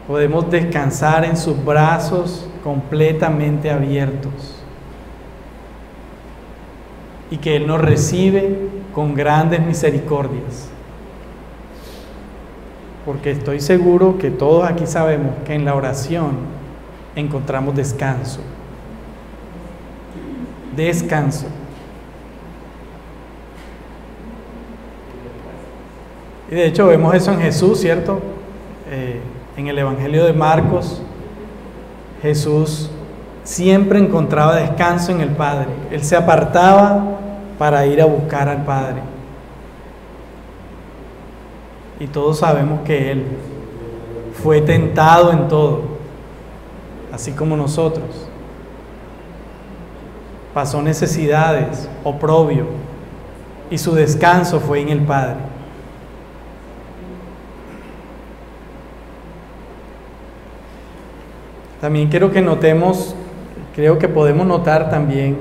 Podemos descansar en sus brazos completamente abiertos y que Él nos recibe con grandes misericordias. Porque estoy seguro que todos aquí sabemos que en la oración encontramos descanso. Descanso. Y de hecho vemos eso en Jesús, ¿cierto? En el Evangelio de Marcos, Jesús siempre encontraba descanso en el Padre. Él se apartaba para ir a buscar al Padre. Y todos sabemos que Él fue tentado en todo, así como nosotros. Pasó necesidades, oprobio, y su descanso fue en el Padre. También quiero que notemos, creo que podemos notar también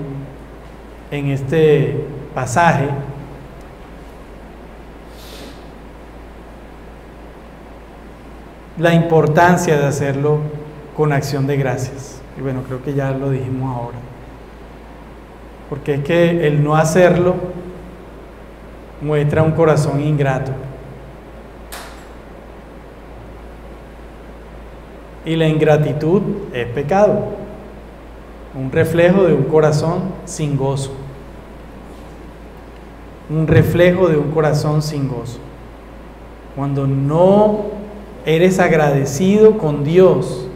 en este pasaje, la importancia de hacerlo con acción de gracias. Y bueno, creo que ya lo dijimos ahora. Porque es que el no hacerlo muestra un corazón ingrato. Y la ingratitud es pecado, un reflejo de un corazón sin gozo. Un reflejo de un corazón sin gozo. Cuando no eres agradecido con Dios,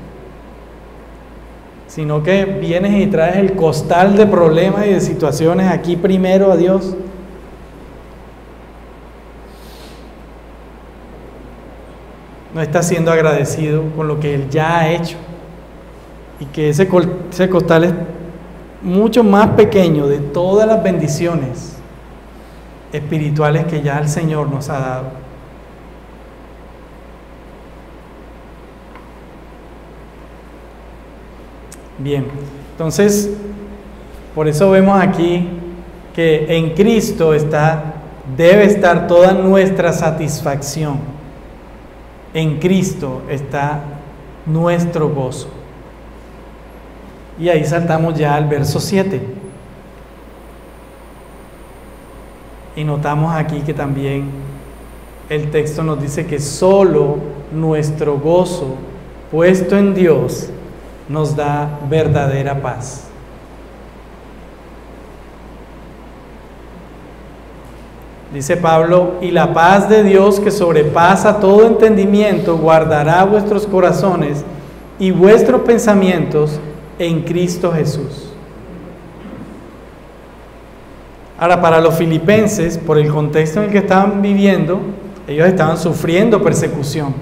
sino que vienes y traes el costal de problemas y de situaciones aquí primero a Dios, no estás siendo agradecido con lo que Él ya ha hecho, y que ese costal es mucho más pequeño de todas las bendiciones espirituales que ya el Señor nos ha dado. Bien, entonces, por eso vemos aquí que en Cristo debe estar toda nuestra satisfacción. En Cristo está nuestro gozo. Y ahí saltamos ya al verso 7. Y notamos aquí que también el texto nos dice que solo nuestro gozo puesto en Dios nos da verdadera paz. Dice Pablo: y la paz de Dios, que sobrepasa todo entendimiento, guardará vuestros corazones y vuestros pensamientos en Cristo Jesús. Ahora, para los filipenses, por el contexto en el que estaban viviendo, ellos estaban sufriendo persecución.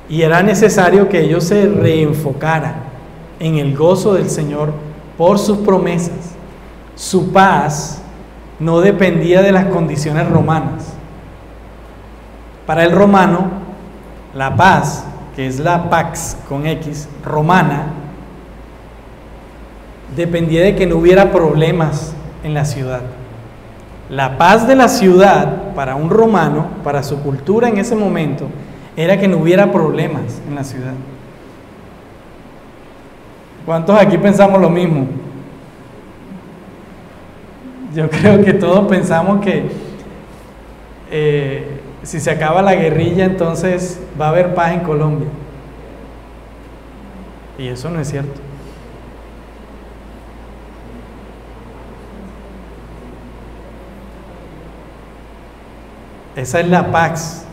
Y era necesario que ellos se reenfocaran en el gozo del Señor por sus promesas. Su paz no dependía de las condiciones romanas. Para el romano, la paz, que es la pax con X, romana, dependía de que no hubiera problemas en la ciudad. La paz de la ciudad para un romano, para su cultura en ese momento, era que no hubiera problemas en la ciudad. ¿Cuántos aquí pensamos lo mismo? Yo creo que todos pensamos que si se acaba la guerrilla, entonces va a haber paz en Colombia. Y eso no es cierto. Esa es la paz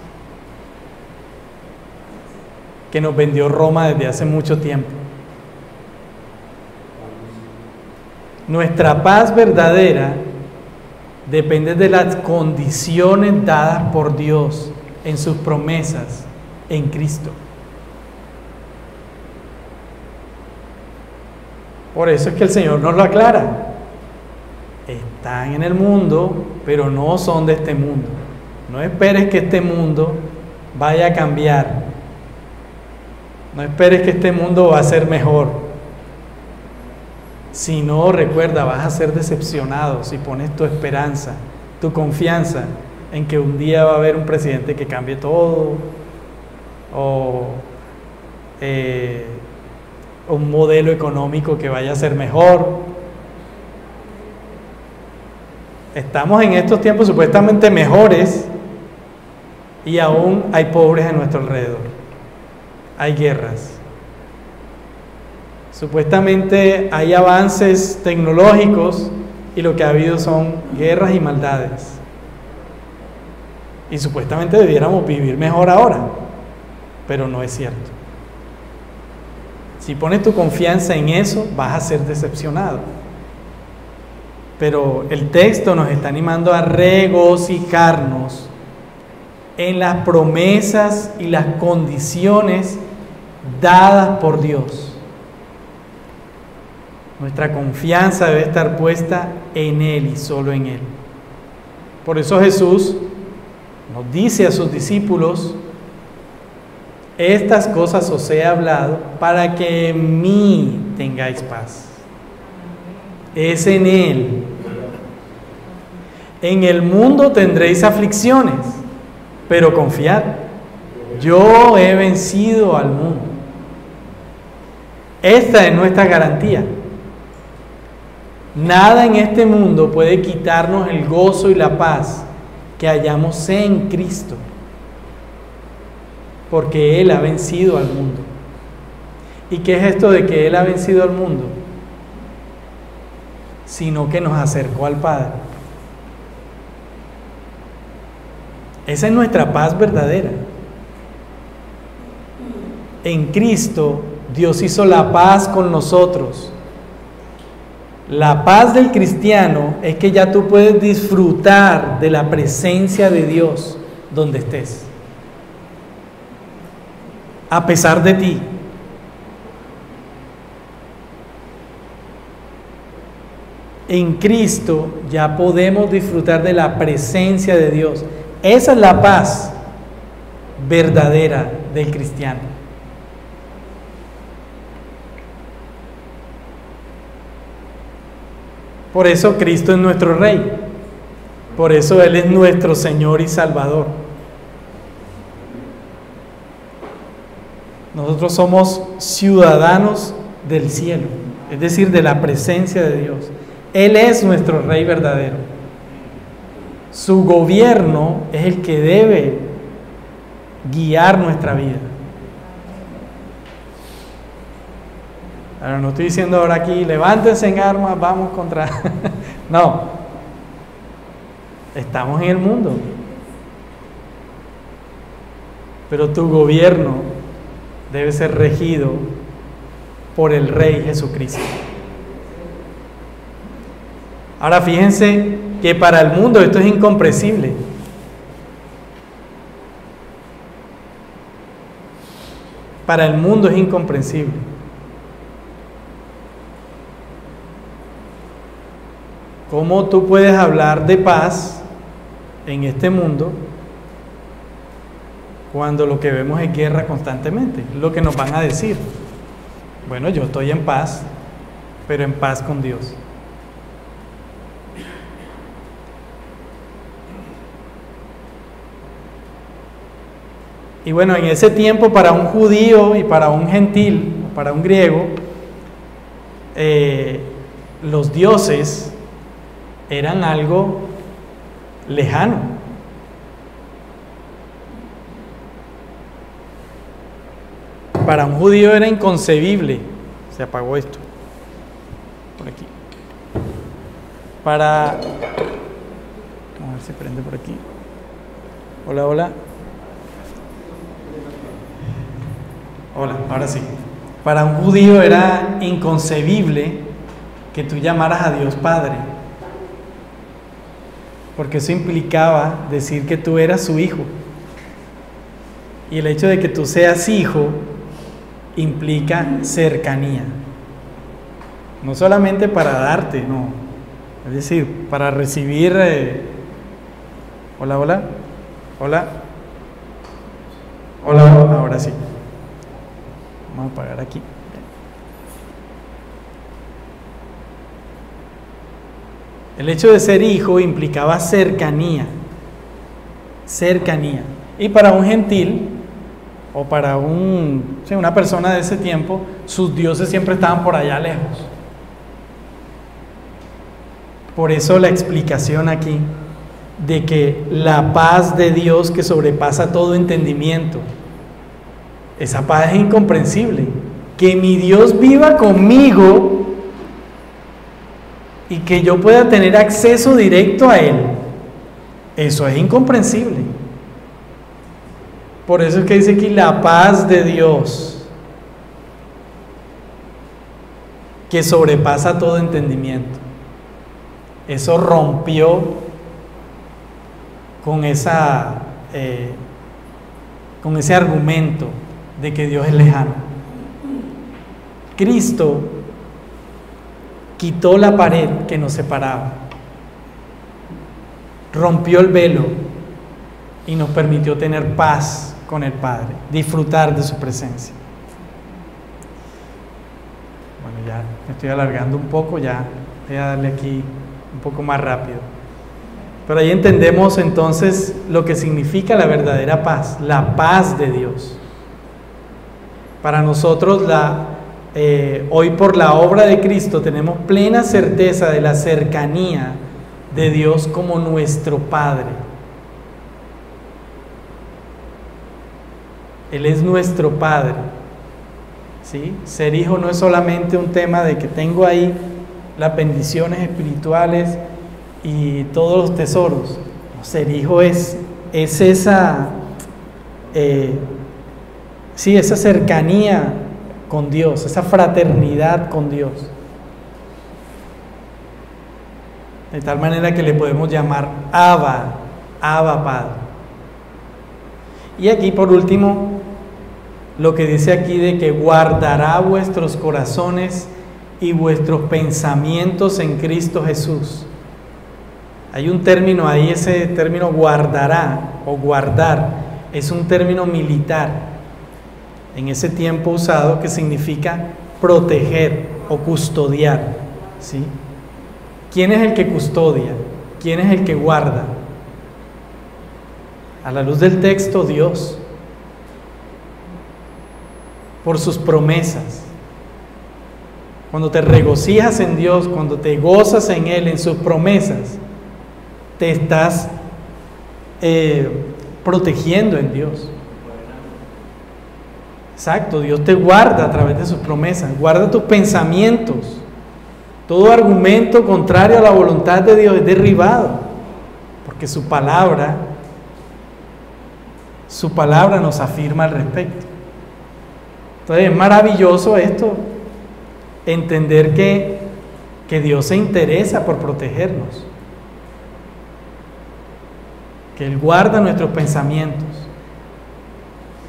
que nos vendió Roma desde hace mucho tiempo. Nuestra paz verdadera depende de las condiciones dadas por Dios en sus promesas en Cristo. Por eso es que el Señor nos lo aclara. Están en el mundo, pero no son de este mundo. No esperes que este mundo vaya a cambiar. No esperes que este mundo va a ser mejor. Si no, recuerda, vas a ser decepcionado si pones tu esperanza, tu confianza en que un día va a haber un presidente que cambie todo, o un modelo económico que vaya a ser mejor. Estamos en estos tiempos supuestamente mejores y aún hay pobres a nuestro alrededor. Hay guerras. Supuestamente hay avances tecnológicos y lo que ha habido son guerras y maldades. Y supuestamente debiéramos vivir mejor ahora, pero no es cierto. Si pones tu confianza en eso, vas a ser decepcionado. Pero el texto nos está animando a regocijarnos en las promesas y las condiciones dadas por Dios. Nuestra confianza debe estar puesta en Él y solo en Él. Por eso Jesús nos dice a sus discípulos: estas cosas os he hablado para que en mí tengáis paz. Es en Él. En el mundo tendréis aflicciones, pero confiad, yo he vencido al mundo. Esta es nuestra garantía. Nada en este mundo puede quitarnos el gozo y la paz que hallamos en Cristo, porque Él ha vencido al mundo. ¿Y qué es esto de que Él ha vencido al mundo? Sino que nos acercó al Padre. Esa es nuestra paz verdadera. En Cristo, Dios hizo la paz con nosotros. La paz del cristiano es que ya tú puedes disfrutar de la presencia de Dios donde estés, a pesar de ti. En Cristo ya podemos disfrutar de la presencia de Dios. Esa es la paz verdadera del cristiano. Por eso Cristo es nuestro Rey. Por eso Él es nuestro Señor y Salvador. Nosotros somos ciudadanos del cielo, es decir, de la presencia de Dios. Él es nuestro Rey verdadero. Su gobierno es el que debe guiar nuestra vida. Ahora, no estoy diciendo ahora aquí, levántense en armas, vamos contra... No. Estamos en el mundo. Pero tu gobierno debe ser regido por el Rey Jesucristo. Ahora fíjense que para el mundo esto es incomprensible. Para el mundo es incomprensible. ¿Cómo tú puedes hablar de paz en este mundo cuando lo que vemos es guerra constantemente? Es lo que nos van a decir. Bueno, yo estoy en paz, pero en paz con Dios. Y bueno, en ese tiempo para un judío y para un gentil, para un griego, los dioses eran algo lejano. Para un judío era inconcebible. Se apagó esto. Por aquí. Vamos a ver si prende por aquí. Hola, hola. Hola, ahora sí. Para un judío era inconcebible que tú llamaras a Dios Padre, porque eso implicaba decir que tú eras su hijo. Y el hecho de que tú seas hijo implica cercanía. No solamente para darte, no. Es decir, para recibir... Hola, hola. Hola. Hola, ahora sí. Vamos a apagar aquí. El hecho de ser hijo implicaba cercanía. Cercanía. Y para un gentil, o para una persona de ese tiempo, sus dioses siempre estaban por allá lejos. Por eso la explicación aquí de que la paz de Dios que sobrepasa todo entendimiento, esa paz es incomprensible. Que mi Dios viva conmigo y que yo pueda tener acceso directo a Él, eso es incomprensible. Por eso es que dice aquí la paz de Dios que sobrepasa todo entendimiento. Eso rompió con ese argumento de que Dios es lejano. Cristo quitó la pared que nos separaba, rompió el velo y nos permitió tener paz con el Padre, disfrutar de su presencia. Bueno, ya me estoy alargando un poco, ya voy a darle aquí un poco más rápido. Pero ahí entendemos entonces lo que significa la verdadera paz, la paz de Dios. Para nosotros, hoy por la obra de Cristo, tenemos plena certeza de la cercanía de Dios como nuestro Padre. Él es nuestro Padre. ¿Sí? Ser hijo no es solamente un tema de que tengo ahí las bendiciones espirituales y todos los tesoros. No, ser hijo es esa esa cercanía con Dios, esa fraternidad con Dios. De tal manera que le podemos llamar Abba Padre. Y aquí por último, lo que dice aquí de que guardará vuestros corazones y vuestros pensamientos en Cristo Jesús. Hay un término ahí, ese término guardará o guardar, es un término militar en ese tiempo usado que significa proteger o custodiar, ¿sí? ¿Quién es el que custodia? ¿Quién es el que guarda? A la luz del texto, Dios, por sus promesas. Cuando te regocijas en Dios, cuando te gozas en Él, en sus promesas, te estás protegiendo en Dios. Exacto, Dios te guarda a través de sus promesas, guarda tus pensamientos. Todo argumento contrario a la voluntad de Dios es derribado, porque su palabra nos afirma al respecto. Entonces es maravilloso esto, entender que Dios se interesa por protegernos, que Él guarda nuestros pensamientos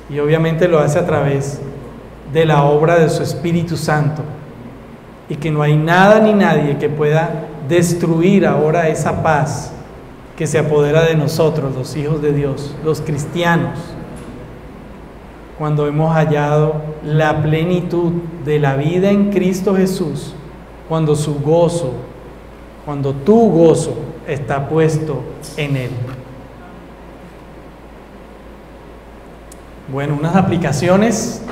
y obviamente lo hace a través de la obra de su Espíritu Santo, y que no hay nada ni nadie que pueda destruir ahora esa paz que se apodera de nosotros, los hijos de Dios, los cristianos, cuando hemos hallado la plenitud de la vida en Cristo Jesús, cuando su gozo, cuando tu gozo está puesto en Él. Bueno, unas aplicaciones.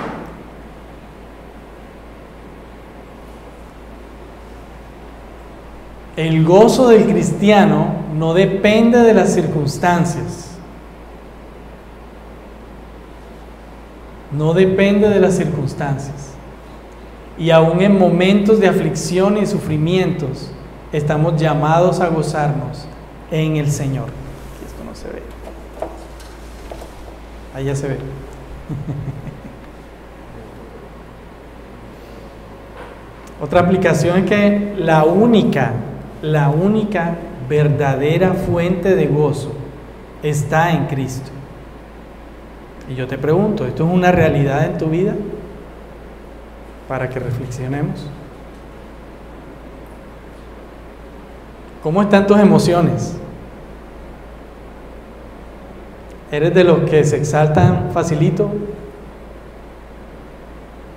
El gozo del cristiano no depende de las circunstancias. No depende de las circunstancias. Y aún en momentos de aflicción y sufrimientos, estamos llamados a gozarnos en el Señor. Esto no se ve. Ahí ya se ve. Otra aplicación es que la única verdadera fuente de gozo está en Cristo. Y yo te pregunto, ¿esto es una realidad en tu vida? Para que reflexionemos. ¿Cómo están tus emociones? ¿Eres de los que se exaltan facilito?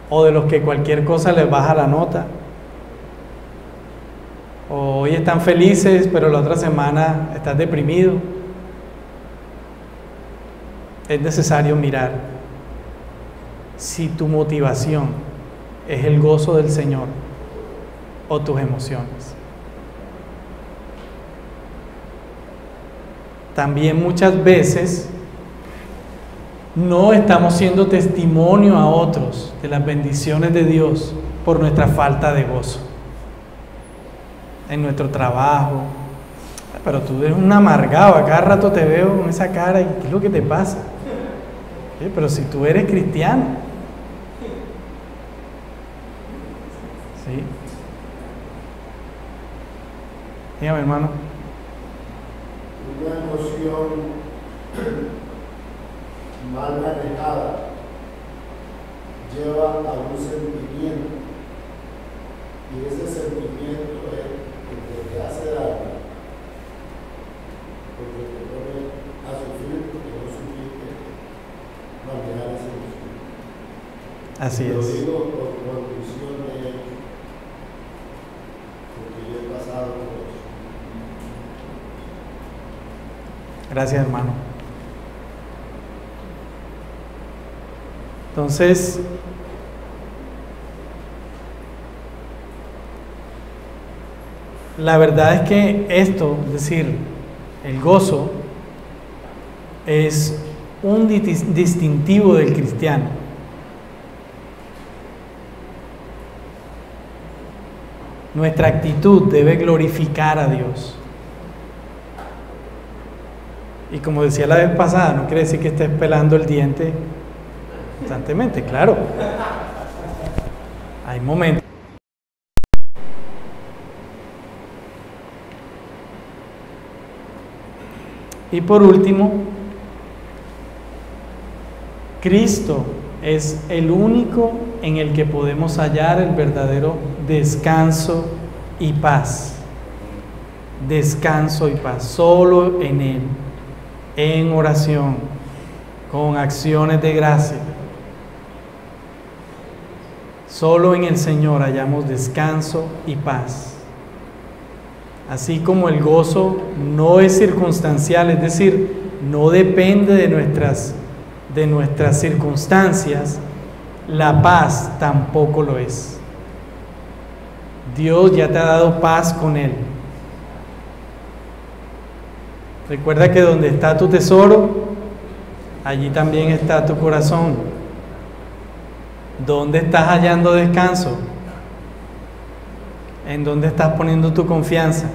¿O de los que cualquier cosa les baja la nota? ¿O hoy están felices pero la otra semana estás deprimido? Es necesario mirar si tu motivación es el gozo del Señor o tus emociones. También muchas veces no estamos siendo testimonio a otros de las bendiciones de Dios por nuestra falta de gozo en nuestro trabajo. Pero tú eres un amargado, a cada rato te veo con esa cara y ¿qué es lo que te pasa? Pero si tú eres cristiano, ¿sí? Dígame, hermano. Una emoción mal manejada lleva a un sentimiento, y ese sentimiento es el que te hace daño, porque te pone a sufrir porque no supiste manejar esa emoción. Así Lo es. digo por condición de ello, porque yo he pasado por eso. Gracias, hermano. Entonces, la verdad es que esto, es decir, el gozo, es un distintivo del cristiano. Nuestra actitud debe glorificar a Dios. Y como decía la vez pasada, no quiere decir que estés pelando el diente constantemente, claro. Hay momentos. Y por último, Cristo es el único en el que podemos hallar el verdadero descanso y paz. Descanso y paz, solo en Él, en oración, con acciones de gracia. Solo en el Señor hallamos descanso y paz. Así como el gozo no es circunstancial, es decir, no depende de nuestras circunstancias, la paz tampoco lo es. Dios ya te ha dado paz con Él. Recuerda que donde está tu tesoro, allí también está tu corazón. ¿Dónde estás hallando descanso? ¿En dónde estás poniendo tu confianza?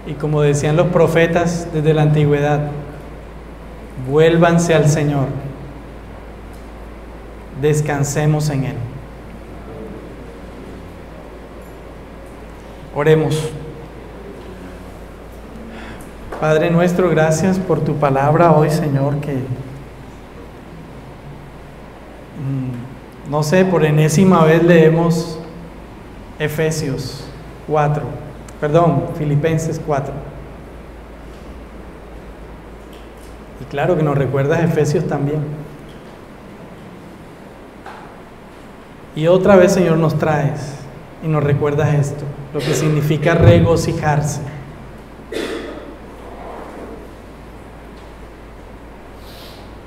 Y como decían los profetas desde la antigüedad, vuélvanse al Señor, descansemos en Él. Oremos. Padre nuestro, gracias por tu palabra hoy, Señor, que no sé, por enésima vez leemos Filipenses 4. Y claro que nos recuerdas Efesios también. Y otra vez, Señor, nos traes y nos recuerdas esto, lo que significa regocijarse.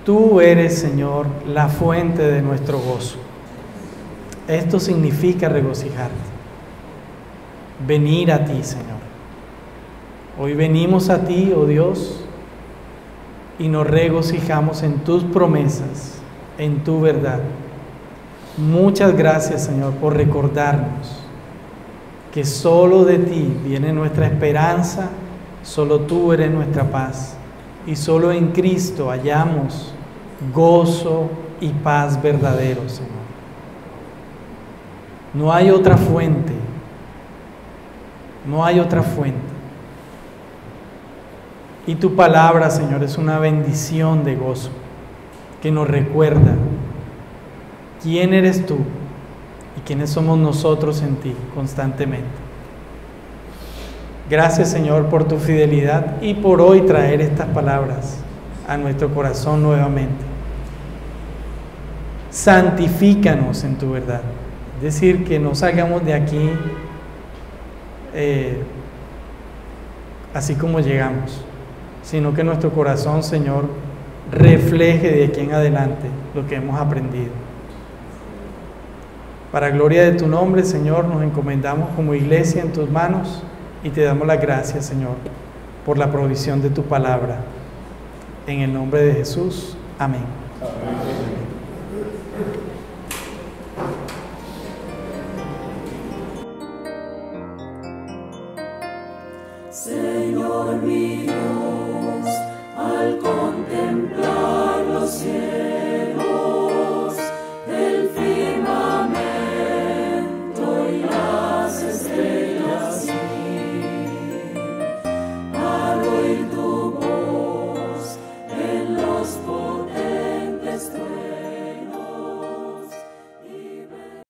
Tú eres, Señor, la fuente de nuestro gozo. Esto significa regocijarte. Venir a ti, Señor. Hoy venimos a ti, oh Dios, y nos regocijamos en tus promesas, en tu verdad. Muchas gracias, Señor, por recordarnos que solo de ti viene nuestra esperanza, solo tú eres nuestra paz, y solo en Cristo hallamos gozo y paz verdadero, Señor. No hay otra fuente, no hay otra fuente. Y tu palabra, Señor, es una bendición de gozo que nos recuerda quién eres tú y quiénes somos nosotros en ti constantemente. Gracias, Señor, por tu fidelidad y por hoy traer estas palabras a nuestro corazón nuevamente. Santifícanos en tu verdad. Es decir, que no salgamos de aquí así como llegamos, sino que nuestro corazón, Señor, refleje de aquí en adelante lo que hemos aprendido. Para gloria de tu nombre, Señor, nos encomendamos como iglesia en tus manos y te damos las gracias, Señor, por la provisión de tu palabra. En el nombre de Jesús. Amén.